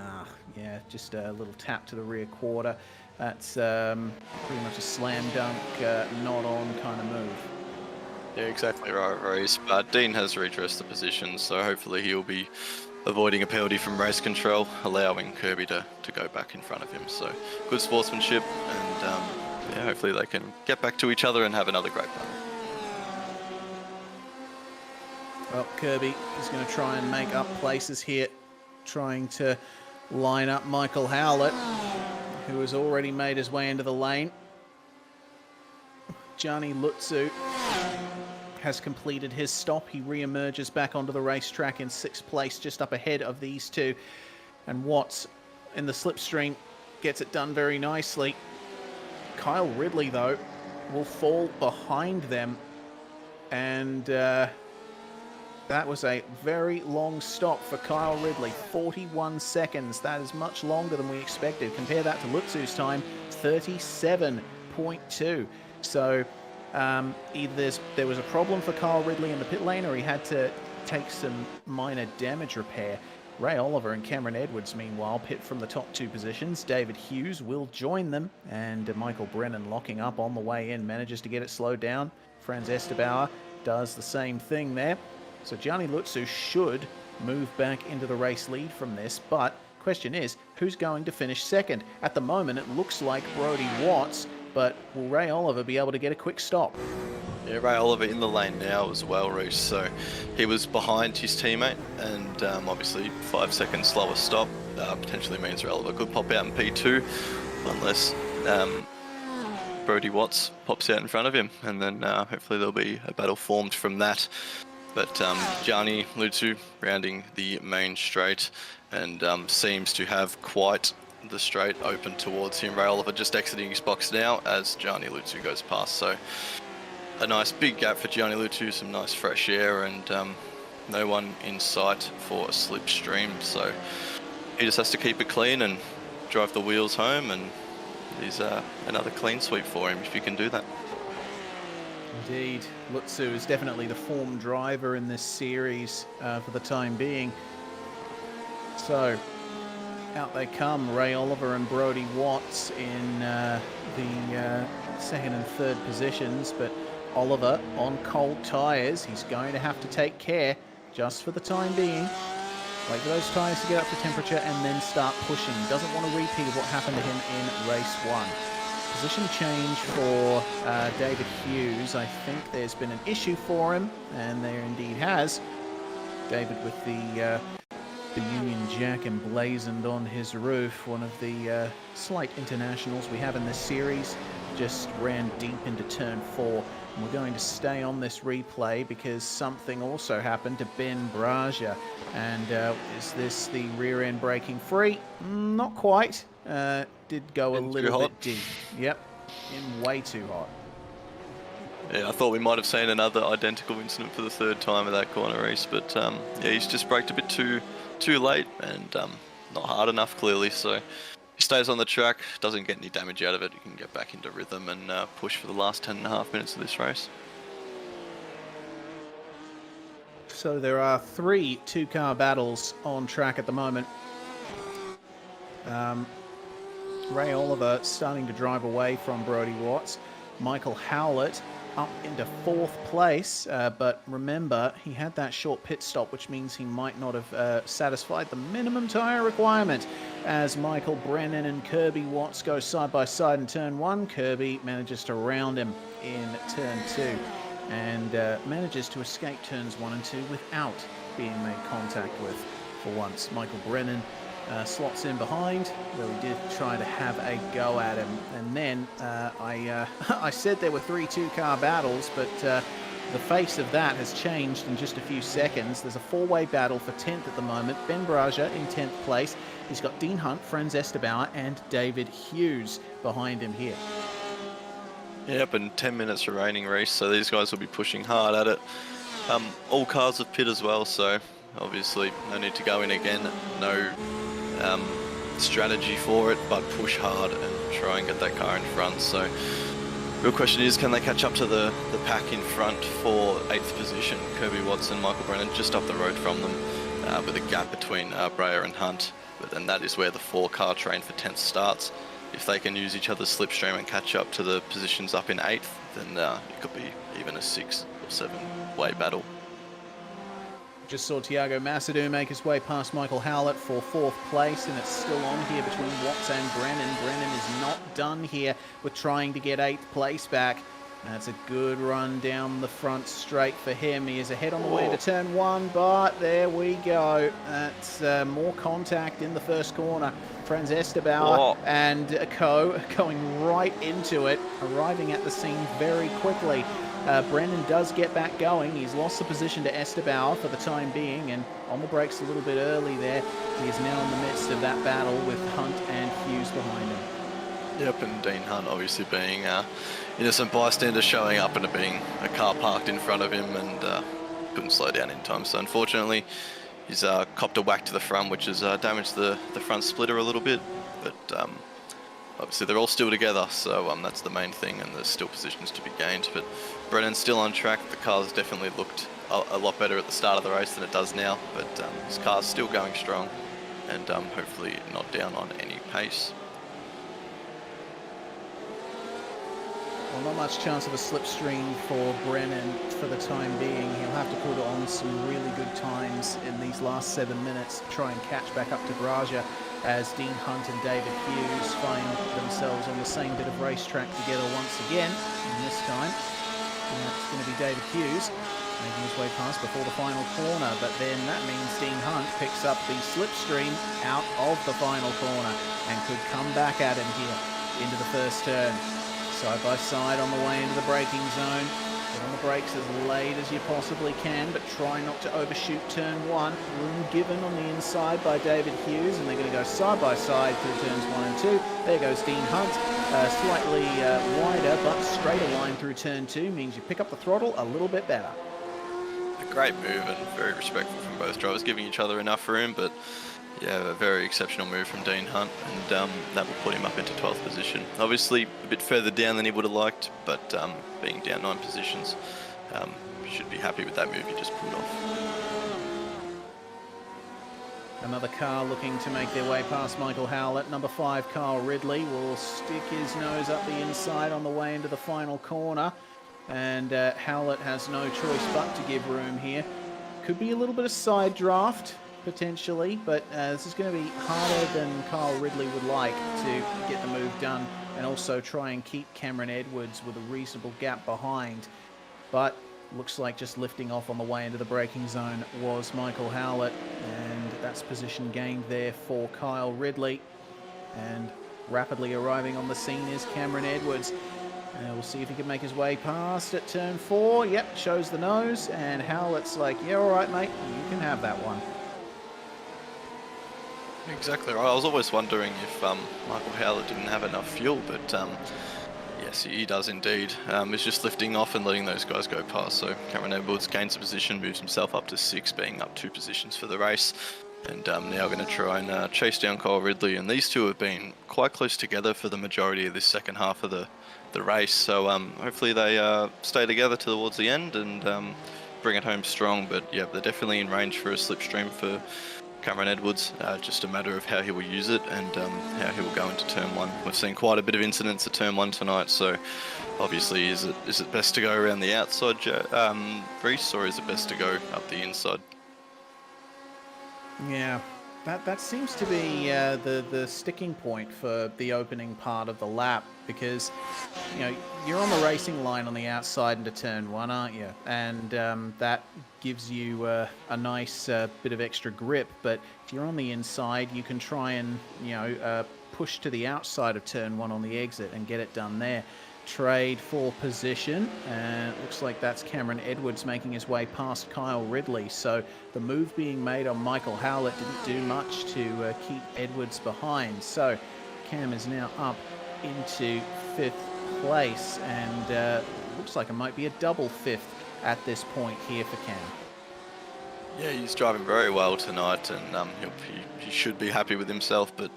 yeah, just a little tap to the rear quarter. That's pretty much a slam dunk, not on kind of move. Yeah, exactly right, Reese. But Dean has redressed the position, so hopefully he'll be avoiding a penalty from race control, allowing Kirby to go back in front of him. So good sportsmanship, and yeah, hopefully they can get back to each other and have another great battle. Well, Kirby is going to try and make up places here, trying to line up Michael Howlett, who has already made his way into the lane. Gianni Lutsu has completed his stop. He re-emerges back onto the racetrack in 6th place, just up ahead of these two. And Watts in the slipstream gets it done very nicely. Kyle Ridley, though, will fall behind them. And that was a very long stop for Kyle Ridley. 41 seconds. That is much longer than we expected. Compare that to Lutsu's time, 37.2. So either there was a problem for Kyle Ridley in the pit lane, or he had to take some minor damage repair. Ray Oliver and Cameron Edwards, meanwhile, pit from the top 2 positions. David Hughes will join them, and Michael Brennan locking up on the way in, manages to get it slowed down. Franz Estebauer does the same thing there. So Gianni Lutsu should move back into the race lead from this, but Question is, who's going to finish second? At the moment, it looks like Brody Watts, but will Ray Oliver be able to get a quick stop? Yeah, Ray Oliver in the lane now as well, Reece. So he was behind his teammate, and obviously 5 seconds slower stop potentially means Ray Oliver could pop out in P2, unless Brody Watts pops out in front of him, and then hopefully there'll be a battle formed from that. But Gianni Lutu rounding the main straight, and seems to have quite the straight open towards him. Ray Oliver just exiting his box now as Gianni Lutu goes past. So a nice big gap for Gianni Lutu, some nice fresh air, and no one in sight for a slipstream. So he just has to keep it clean and drive the wheels home, and there's another clean sweep for him if he can do that. Indeed, Lutsu is definitely the form driver in this series for the time being. So out they come, Ray Oliver and Brody Watts in the second and third positions, but Oliver on cold tyres. He's going to have to take care just for the time being. Wait for those tyres to get up to temperature and then start pushing. Doesn't want to repeat what happened to him in race 1. Position change for David Hughes. I think there's been an issue for him, and there indeed has. David with the Union Jack emblazoned on his roof, one of the slight internationals we have in this series, just ran deep into turn 4. And we're going to stay on this replay because something also happened to Ben Braja. And is this the rear end braking free? Not quite. Did go a little bit deep. Yep, in way too hot. Yeah, I thought we might have seen another identical incident for the third time at that corner, Reece, but yeah, he's just braked a bit too late and not hard enough, clearly. So he stays on the track, doesn't get any damage out of it. He can get back into rhythm and push for the last 10.5 minutes of this race. So there are 3 two-car battles on track at the moment. Ray Oliver starting to drive away from Brody Watts. Michael Howlett up into 4th place, but remember, he had that short pit stop, which means he might not have satisfied the minimum tyre requirement. As Michael Brennan and Kirby Watts go side by side in turn 1, Kirby manages to round him in turn 2 and manages to escape turns 1 and 2 without being made contact with for once. Michael Brennan slots in behind, though he did try to have a go at him. And then I said there were 3 two-car battles, but the face of that has changed in just a few seconds. There's a 4-way battle for 10th at the moment. Ben Braja in 10th place. He's got Dean Hunt, Franz Estebauer, and David Hughes behind him here. Yep, and 10 minutes remaining, Reece, so these guys will be pushing hard at it. All cars have pit as well, so obviously no need to go in again. No strategy for it, but push hard and try and get that car in front. So real question is, can they catch up to the pack in front for 8th position? Kirby Watts and Michael Brennan just up the road from them, with a gap between Breyer and Hunt. But then that is where the 4-car train for 10th starts. If they can use each other's slipstream and catch up to the positions up in 8th, then it could be even a 6 or 7-way battle. Just saw Tiago Massadou make his way past Michael Howlett for 4th place, and it's still on here between Watts and Brennan. Brennan is not done here with trying to get 8th place back. That's a good run down the front straight for him. He is ahead on the way to turn 1, but there we go. That's more contact in the first corner. Franz Estebauer and Co going right into it, arriving at the scene very quickly. Brennan does get back going. He's lost the position to Estebauer for the time being, and on the brakes a little bit early there. He is now in the midst of that battle with Hunt and Hughes behind him. Yep, and Dean Hunt obviously being innocent bystander, showing up and being a car parked in front of him and couldn't slow down in time. So unfortunately, he's copped a whack to the front, which has damaged the front splitter a little bit. But obviously they're all still together, so that's the main thing, and there's still positions to be gained. But Brennan's still on track. The car's definitely looked a lot better at the start of the race than it does now, but his car's still going strong and hopefully not down on any pace. Well, not much chance of a slipstream for Brennan for the time being. He'll have to put on some really good times in these last 7 minutes, try and catch back up to Braja. as Dean Hunt and David Hughes find themselves on the same bit of racetrack together once again. And this time, it's going to be David Hughes making his way past before the final corner, but then that means Dean Hunt picks up the slipstream out of the final corner and could come back at him here into the first turn. Side by side on the way into the braking zone. Get on the brakes as late as you possibly can, but try not to overshoot turn 1. Room given on the inside by David Hughes, and they're going to go side by side through turns 1 and 2. There goes Dean Hunt, slightly wider, but straighter line through turn 2 means you pick up the throttle a little bit better. A great move and very respectful from both drivers, giving each other enough room, but yeah, a very exceptional move from Dean Hunt, and that will put him up into 12th position. Obviously a bit further down than he would have liked, but being down 9 positions, should be happy with that move he just pulled off. Another car looking to make their way past Michael Howlett. Number 5, Kyle Ridley, will stick his nose up the inside on the way into the final corner, and Howlett has no choice but to give room here. Could be a little bit of side draft potentially, but this is going to be harder than Kyle Ridley would like to get the move done and also try and keep Cameron Edwards with a reasonable gap behind. But looks like just lifting off on the way into the braking zone was Michael Howlett, and that's position gained there for Kyle Ridley. And rapidly arriving on the scene is Cameron Edwards. We'll see if he can make his way past at turn 4. Yep, shows the nose, and Howlett's like, yeah, all right, mate, you can have that one. Exactly right. I was always wondering if Michael Howlett didn't have enough fuel, but yes, he does indeed. He's just lifting off and letting those guys go past. So Cameron Edwards gains a position, moves himself up to 6, being up 2 positions for the race. And now going to try and chase down Kyle Ridley. And these two have been quite close together for the majority of this second half of the race. So hopefully they stay together towards the end and bring it home strong. But yeah, they're definitely in range for a slipstream for Cameron Edwards, just a matter of how he will use it and how he will go into turn 1. We've seen quite a bit of incidents at turn 1 tonight, so obviously is it best to go around the outside, Reese, or is it best to go up the inside? Yeah, that seems to be the sticking point for the opening part of the lap, because you're on the racing line on the outside into turn 1, aren't you? And that gives you a nice bit of extra grip. But if you're on the inside, you can try and push to the outside of turn 1 on the exit and get it done there. Trade for position, and it looks like that's Cameron Edwards making his way past Kyle Ridley. So the move being made on Michael Howlett didn't do much to keep Edwards behind. So Cam is now up into 5th place, and looks like it might be a double 5th at this point here for Cam. Yeah, he's driving very well tonight, and he should be happy with himself. But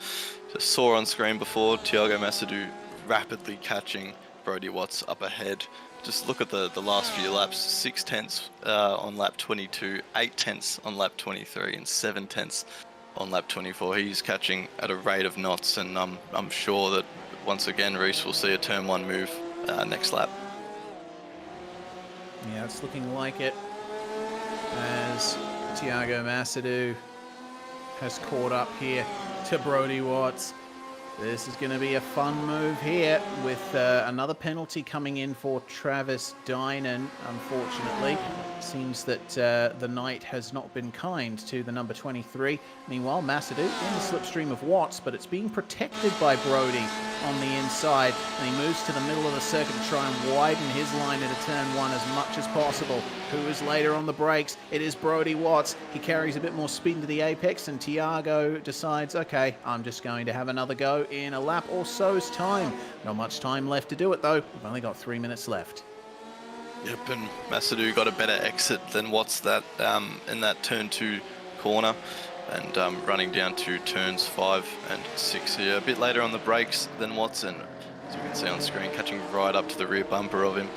just saw on screen before, Thiago Massadou rapidly catching Brodie Watts up ahead. Just look at the last few laps: 6 tenths on lap 22, 8 tenths on lap 23, and 7 tenths on lap 24. He's catching at a rate of knots, and I'm sure that once again Reese will see a turn 1 move next lap. Yeah, it's looking like it, as Thiago Massadou has caught up here to Brodie Watts. This is going to be a fun move here, with another penalty coming in for Travis Dynan, unfortunately. Seems that the night has not been kind to the number 23. Meanwhile, Massadou in the slipstream of Watts, but it's being protected by Brodie on the inside, and he moves to the middle of the circuit to try and widen his line into turn 1 as much as possible. Who is later on the brakes? It is Brodie Watts. He carries a bit more speed into the apex, and Thiago decides, okay, I'm just going to have another go in a lap or so's time. Not much time left to do it, though. We've only got 3 minutes left. Yep, and Massadou got a better exit than Watts in that turn 2 corner, and running down to turns 5 and 6 here. A bit later on the brakes than Watts, and as you can see on screen, catching right up to the rear bumper of him.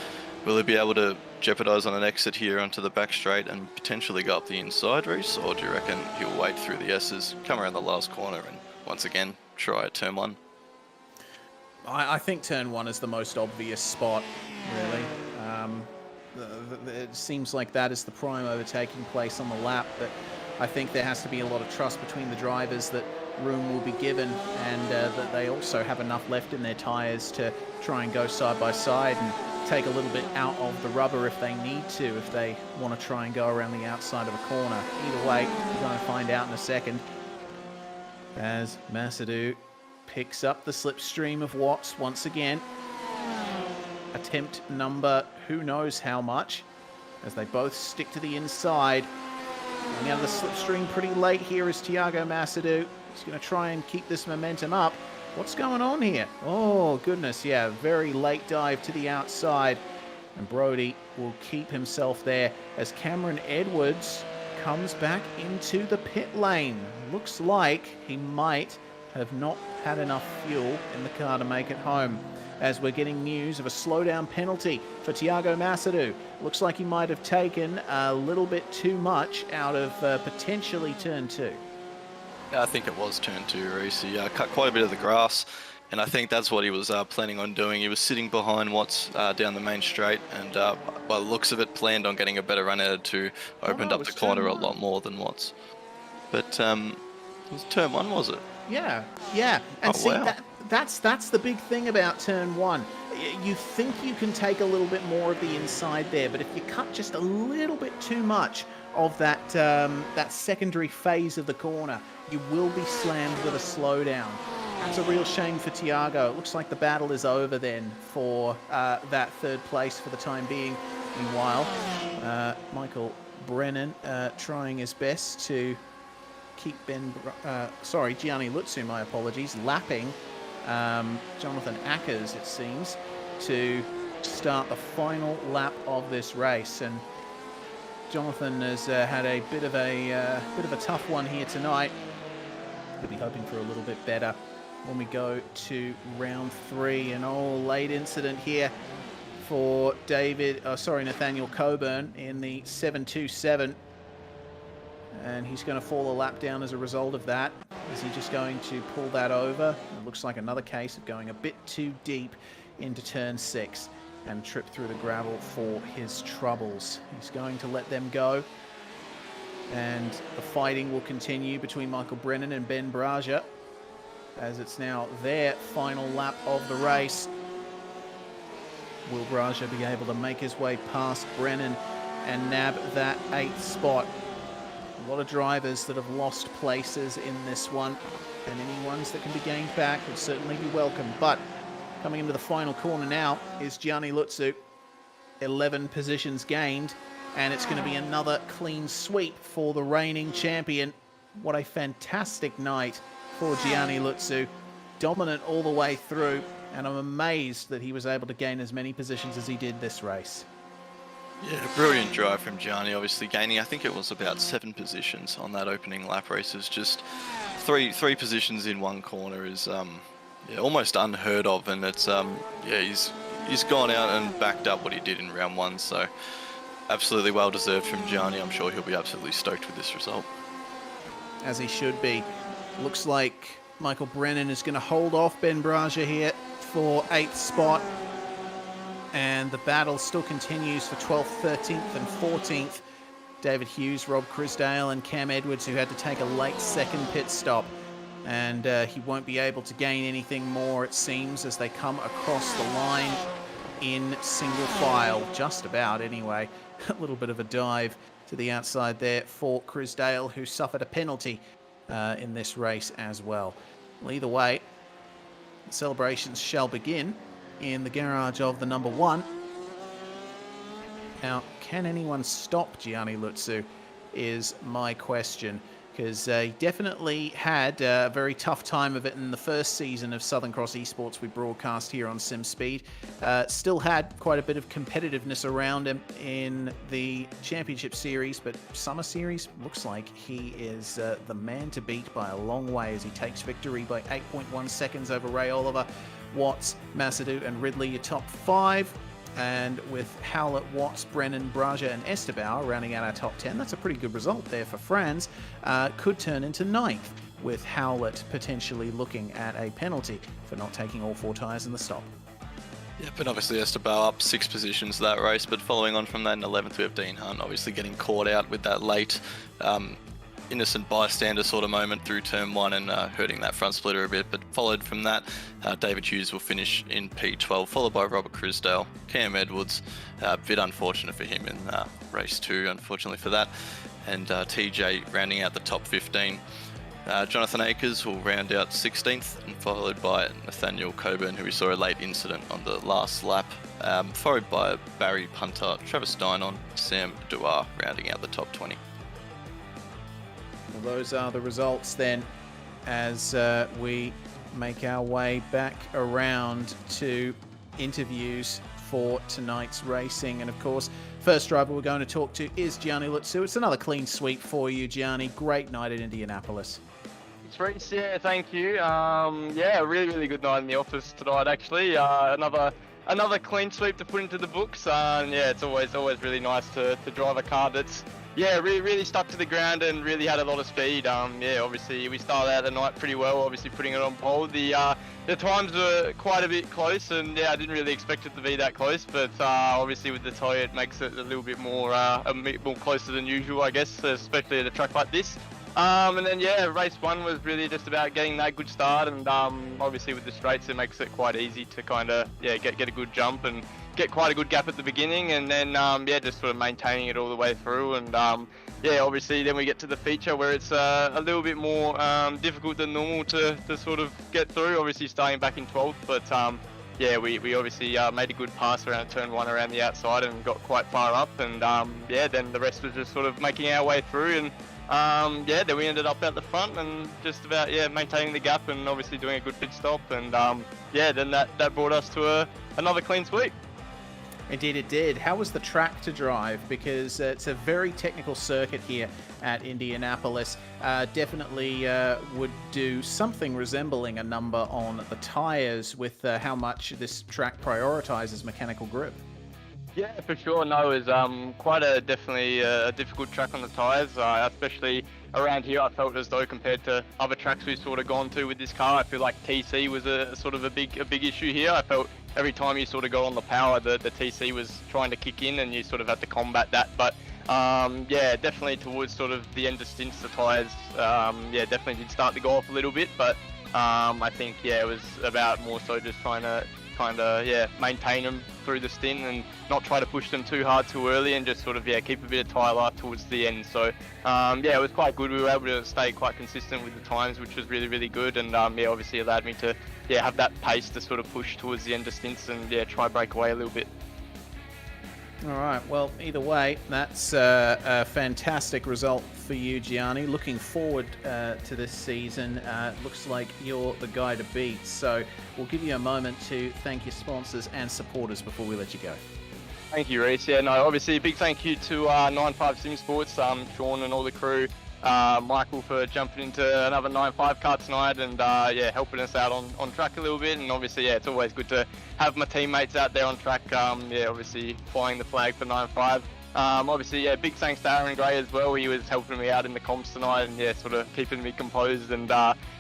Will he be able to jeopardise on an exit here onto the back straight and potentially go up the inside, Reese, or do you reckon he'll wait through the S's, come around the last corner, and once again try at turn 1? I think turn 1 is the most obvious spot, really. It seems like that is the prime overtaking place on the lap, but I think there has to be a lot of trust between the drivers that room will be given, and that they also have enough left in their tyres to try and go side by side and take a little bit out of the rubber if they need to, if they want to try and go around the outside of a corner. Either way, we're going to find out in a second as Masadou picks up the slipstream of Watts once again. Attempt number who knows how much, as they both stick to the inside. Going out of the slipstream pretty late here is Thiago Masadou. He's going to try and keep this momentum up. What's going on here? Oh, goodness, yeah, very late dive to the outside. And Brody will keep himself there as Cameron Edwards comes back into the pit lane. Looks like he might have not had enough fuel in the car to make it home, as we're getting news of a slowdown penalty for Thiago Masadou. Looks like he might have taken a little bit too much out of potentially turn 2. Yeah, I think it was turn 2, Reese. He cut quite a bit of the grass, and I think that's what he was planning on doing. He was sitting behind Watts down the main straight, and by the looks of it, planned on getting a better run out of 2, opened up the corner a lot more than Watts. But it was turn 1, was it? Yeah. And see, wow. That's the big thing about turn 1. You think you can take a little bit more of the inside there, but if you cut just a little bit too much of that that secondary phase of the corner, you will be slammed with a slowdown. That's a real shame for Thiago. It looks like the battle is over then for that third place for the time being. Meanwhile, Michael Brennan trying his best to keep Gianni Lutsu, my apologies, lapping Jonathan Ackers, it seems, to start the final lap of this race. And Jonathan has had a bit of a tough one here tonight. He'll be hoping for a little bit better when we go to round 3. An late incident here for Nathaniel Coburn in the 727. And he's going to fall a lap down as a result of that. Is he just going to pull that over? It looks like another case of going a bit too deep into turn 6 and trip through the gravel for his troubles. He's going to let them go. And the fighting will continue between Michael Brennan and Ben Braja, as it's now their final lap of the race. Will Braja be able to make his way past Brennan and nab that 8th spot? A lot of drivers that have lost places in this one, and any ones that can be gained back would certainly be welcome. But coming into the final corner now is Gianni Lutsu. 11 positions gained, and it's going to be another clean sweep for the reigning champion. What a fantastic night for Gianni Lutsu. Dominant all the way through, and I'm amazed that he was able to gain as many positions as he did this race. Yeah, brilliant drive from Gianni, obviously gaining, I think it was about 7 positions on that opening lap race. It's just three positions in one corner is almost unheard of, and it's he's gone out and backed up what he did in round 1, so absolutely well deserved from Gianni. I'm sure he'll be absolutely stoked with this result. As he should be. Looks like Michael Brennan is going to hold off Ben Braja here for 8th spot. And the battle still continues for 12th, 13th and 14th. David Hughes, Rob Crisdale and Cam Edwards, who had to take a late second pit stop. And he won't be able to gain anything more, it seems, as they come across the line in single file. Just about, anyway. A little bit of a dive to the outside there for Crisdale, who suffered a penalty in this race as well. Well, either way, the celebrations shall begin in the garage of the number 1. Now, can anyone stop Gianni Lutsu is my question, because he definitely had a very tough time of it in the first season of Southern Cross Esports we broadcast here on SimSpeed. Still had quite a bit of competitiveness around him in the Championship Series, but Summer Series looks like he is the man to beat by a long way, as he takes victory by 8.1 seconds over Ray Oliver, Watts, Masadou and Ridley, your top 5. And with Howlett, Watts, Brennan, Braja and Estebao rounding out our top 10, that's a pretty good result there for Franz. Could turn into 9th, with Howlett potentially looking at a penalty for not taking all 4 tyres in the stop. Yeah, but obviously Estebao up 6 positions that race, but following on from that in 11th we have Dean Hunt obviously getting caught out with that late innocent bystander sort of moment through turn 1 and hurting that front splitter a bit, but followed from that, David Hughes will finish in P12, followed by Robert Crisdale, Cam Edwards, a bit unfortunate for him in race 2, unfortunately for that, and TJ rounding out the top 15. Jonathan Akers will round out 16th, and followed by Nathaniel Coburn, who we saw a late incident on the last lap, followed by Barry Punter, Travis Dynon, Sam Duar rounding out the top 20. Well, those are the results then, as we make our way back around to interviews for tonight's racing. And of course, first driver we're going to talk to is Gianni Lutsu. It's another clean sweep for you, Gianni. Great night at Indianapolis. It's Reece, yeah, thank you. Yeah, really good night in the office tonight, actually. Another clean sweep to put into the books. Yeah, it's always really nice to drive a car that's, yeah, really stuck to the ground and really had a lot of speed. Yeah, obviously we started out the night pretty well, obviously putting it on pole. The times were quite a bit close, and yeah, I didn't really expect it to be that close, but obviously with the toy it makes it a little bit more closer than usual, I guess, especially at a track like this. And then yeah, race 1 was really just about getting that good start, and obviously with the straights it makes it quite easy to kind of get a good jump and get quite a good gap at the beginning, and then yeah, just sort of maintaining it all the way through. And yeah, obviously then we get to the feature where it's a little bit more difficult than normal to sort of get through, obviously starting back in 12th, but yeah, we obviously made a good pass around turn 1 around the outside and got quite far up, and yeah, then the rest was just sort of making our way through, and yeah, then we ended up at the front and just about, yeah, maintaining the gap and obviously doing a good pit stop, and yeah, then that brought us to another clean sweep. Indeed it did. How was the track to drive? Because it's a very technical circuit here at Indianapolis. Definitely would do something resembling a number on the tyres with how much this track prioritizes mechanical grip. Yeah, for sure. No, it was quite definitely a difficult track on the tyres, especially around here. I felt as though compared to other tracks we've sort of gone to with this car, I feel like TC was a sort of a big issue here. I felt every time you sort of got on the power, the TC was trying to kick in, and you sort of had to combat that. But yeah, definitely towards sort of the end of stints, the tyres, yeah, definitely did start to go off a little bit. But I think, yeah, it was about more so just trying to kind of, yeah, maintain them through the stint and not try to push them too hard too early, and just sort of, yeah, keep a bit of tyre life towards the end. So yeah, it was quite good. We were able to stay quite consistent with the times, which was really good, and yeah, obviously allowed me to, yeah, have that pace to sort of push towards the end of stints and, yeah, try break away a little bit. All right, well, either way, that's a fantastic result for you, Gianni. Looking forward to this season. Looks like you're the guy to beat, so we'll give you a moment to thank your sponsors and supporters before we let you go. Thank you, Reece. Yeah, no, obviously a big thank you to 95 Sim Sports, Sean and all the crew, Michael for jumping into another 9.5 car tonight, and yeah, helping us out on track a little bit. And obviously, yeah, it's always good to have my teammates out there on track. Yeah, obviously flying the flag for 9.5. Obviously, yeah, big thanks to Aaron Gray as well. He was helping me out in the comps tonight, and yeah, sort of keeping me composed, and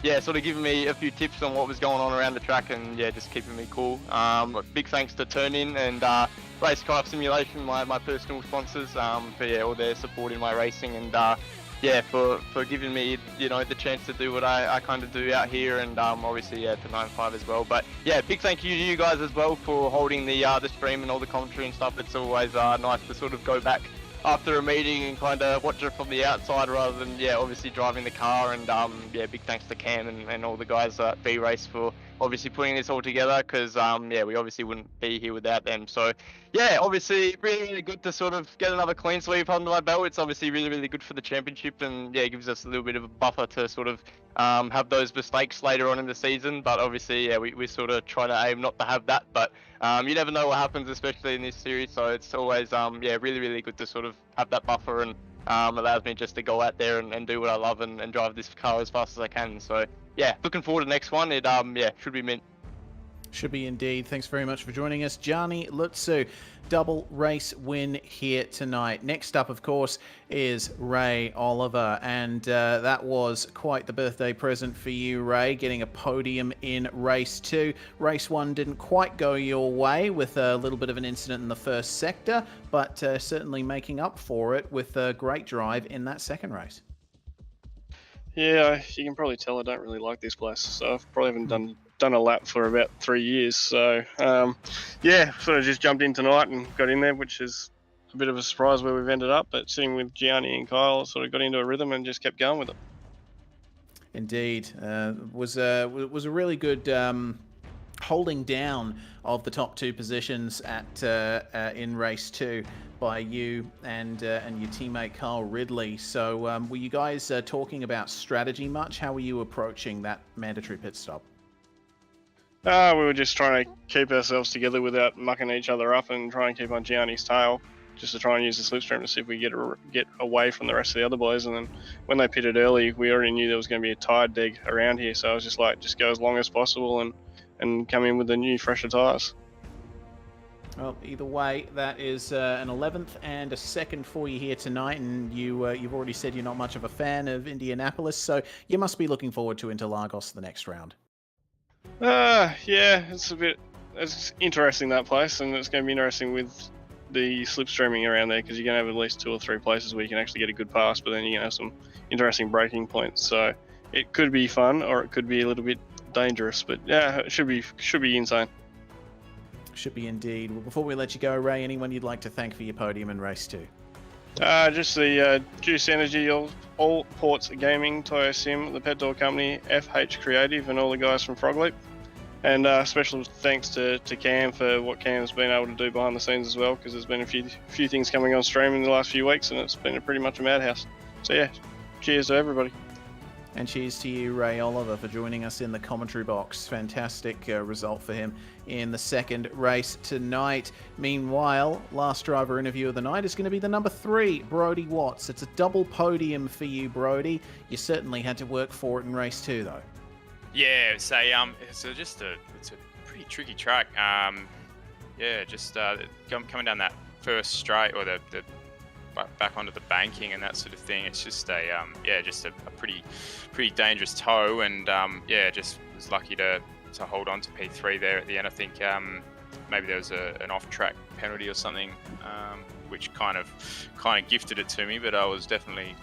yeah, sort of giving me a few tips on what was going on around the track, and yeah, just keeping me cool. Big thanks to Turn-In and Racecraft Simulation, my personal sponsors, for yeah, all their support in my racing, and yeah, for giving me, you know, the chance to do what I kind of do out here, and obviously, yeah, to 9.5 as well. But yeah, big thank you to you guys as well for holding the stream and all the commentary and stuff. It's always nice to sort of go back after a meeting and kind of watch it from the outside rather than, yeah, obviously driving the car. And yeah, big thanks to Cam and all the guys at VRace for obviously putting this all together, because yeah, we obviously wouldn't be here without them. So yeah, obviously really good to sort of get another clean sweep under my belt. It's obviously really good for the championship, and yeah, it gives us a little bit of a buffer to sort of have those mistakes later on in the season. But obviously, yeah, we sort of try to aim not to have that, but you never know what happens, especially in this series. So it's always yeah, really good to sort of have that buffer, and allows me just to go out there and do what I love and drive this car as fast as I can. So yeah, looking forward to the next one. It yeah, should be mint. Should be indeed. Thanks very much for joining us, Gianni Lutsu. Double race win here tonight. Next up, of course, is Ray Oliver, and that was quite the birthday present for you, Ray, getting a podium in race 2. Race 1 didn't quite go your way with a little bit of an incident in the first sector, but certainly making up for it with a great drive in that second race. Yeah, you can probably tell I don't really like this place. So I probably haven't done a lap for about 3 years. So yeah, sort of just jumped in tonight and got in there, which is a bit of a surprise where we've ended up. But sitting with Gianni and Kyle, sort of got into a rhythm and just kept going with it. Indeed, was a really good holding down of the top 2 positions at in race 2 by you and your teammate Carl Ridley. So were you guys talking about strategy much? How were you approaching that mandatory pit stop? We were just trying to keep ourselves together without mucking each other up and try and keep on Gianni's tail, just to try and use the slipstream to see if we get away from the rest of the other boys. And then when they pitted early, we already knew there was going to be a tire dig around here, so I was just like, just go as long as possible and come in with the new fresher tires. Well, either way, that is an 11th and a 2nd for you here tonight, and you've already said you're not much of a fan of Indianapolis, so you must be looking forward to Interlagos the next round. Yeah, it's interesting, that place, and it's going to be interesting with the slipstreaming around there, because you're going to have at least 2 or 3 places where you can actually get a good pass, but then you're going to have some interesting braking points. So it could be fun, or it could be a little bit dangerous, but yeah, it should be insane. Should be indeed. Well, before we let you go, Ray, anyone you'd like to thank for your podium in race 2? Just the Juice Energy, all Ports Gaming, Toyo Sim, the Pet Door Company, FH Creative, and all the guys from Frog Leap. And special thanks to Cam for what Cam's been able to do behind the scenes as well, because there's been a few things coming on stream in the last few weeks, and it's been pretty much a madhouse. So yeah, cheers to everybody. And cheers to you, Ray Oliver, for joining us in the commentary box. Fantastic result for him in the 2nd race tonight. Meanwhile, last driver interview of the night is going to be the number 3, Brodie Watts. It's a double podium for you, Brodie. You certainly had to work for it in race 2, though. Yeah, it's a pretty tricky track. Coming down that first straight, or the back onto the banking and that sort of thing. It's just a pretty dangerous toe, and just was lucky to hold on to P3 there at the end. I think maybe there was an off-track penalty or something, which kind of gifted it to me, but I was definitely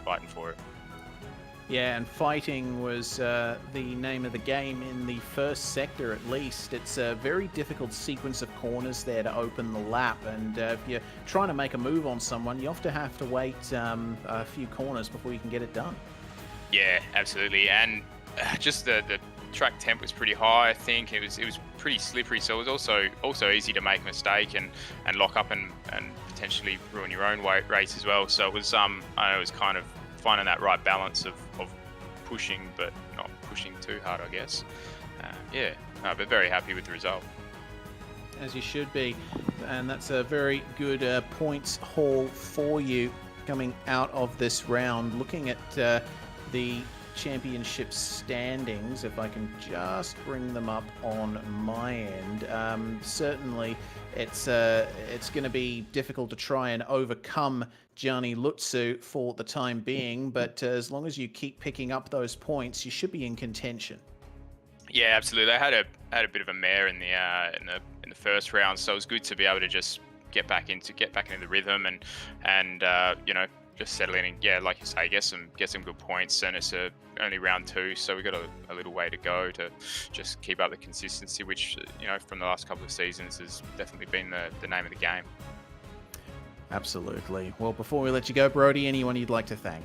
fighting for it. Yeah, and fighting was the name of the game in the first sector, at least. It's a very difficult sequence of corners there to open the lap, and if you're trying to make a move on someone, you often have to wait a few corners before you can get it done. Yeah, absolutely, and just the track temp was pretty high. I think it was pretty slippery, so it was also easy to make a mistake and lock up and potentially ruin your own race as well. So it was it was kind of finding that right balance of pushing, but not pushing too hard, I guess. But very happy with the result. As you should be, and that's a very good points haul for you coming out of this round. Looking at the championship standings, if I can just bring them up on my end. Certainly it's going to be difficult to try and overcome Gianni Lutsu for the time being, but as long as you keep picking up those points, you should be in contention. Yeah, absolutely. I had a bit of a mare in the first round, so it was good to be able to just get back into the rhythm and just settle in and like you say, get some good points. And it's only round 2, so we got a little way to go to just keep up the consistency, which from the last couple of seasons has definitely been the name of the game. Absolutely. Well, before we let you go, Brodie, anyone you'd like to thank?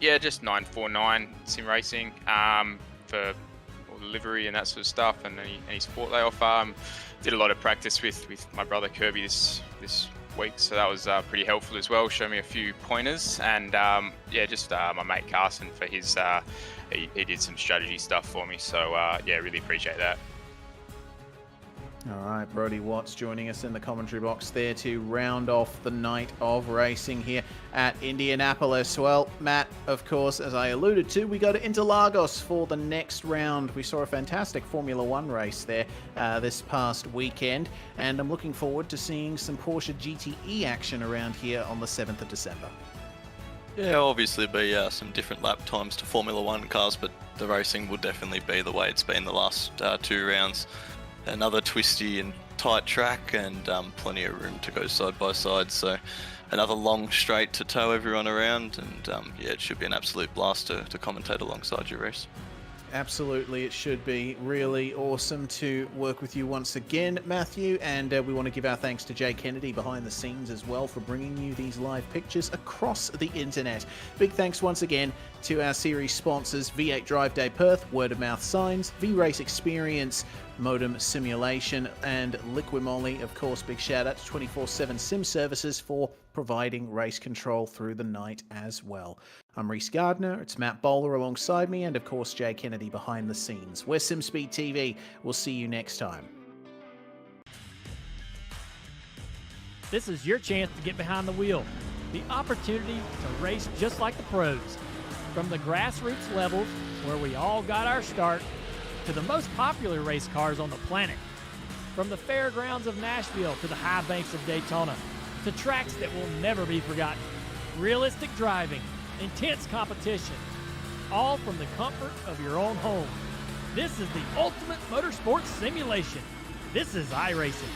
Just 949 Sim Racing for all the livery and that sort of stuff, and any support they offer. Did a lot of practice with my brother Kirby this week, so that was pretty helpful as well. Showed me a few pointers, and my mate Carson for his he did some strategy stuff for me, so really appreciate that. All right, Brodie Watts joining us in the commentary box there to round off the night of racing here at Indianapolis. Well, Matt, of course, as I alluded to, we go to Interlagos for the next round. We saw a fantastic Formula One race there this past weekend, and I'm looking forward to seeing some Porsche GTE action around here on the 7th of December. Yeah, obviously be some different lap times to Formula One cars, but the racing will definitely be the way it's been the last 2 rounds. Another twisty and tight track, and plenty of room to go side by side. So another long straight to tow everyone around, and yeah, it should be an absolute blast to commentate alongside your race. Absolutely, it should be really awesome to work with you once again, Matthew, and we want to give our thanks to Jay Kennedy behind the scenes as well for bringing you these live pictures across the internet. Big thanks once again to our series sponsors, V8 Drive Day Perth, Word of Mouth Signs, VRace Experience, Motum Simulation, and Liquimolly. Of course, big shout out to 24/7 Sim Services for providing race control through the night as well. I'm Reese Gardner, it's Matt Bowler alongside me, and of course Jay Kennedy behind the scenes. We're SimSpeed TV. We'll see you next time. This is your chance to get behind the wheel. The opportunity to race just like the pros. From the grassroots levels, where we all got our start, to the most popular race cars on the planet. From the fairgrounds of Nashville to the high banks of Daytona, to tracks that will never be forgotten. Realistic driving, intense competition, all from the comfort of your own home. This is the ultimate motorsports simulation. This is iRacing.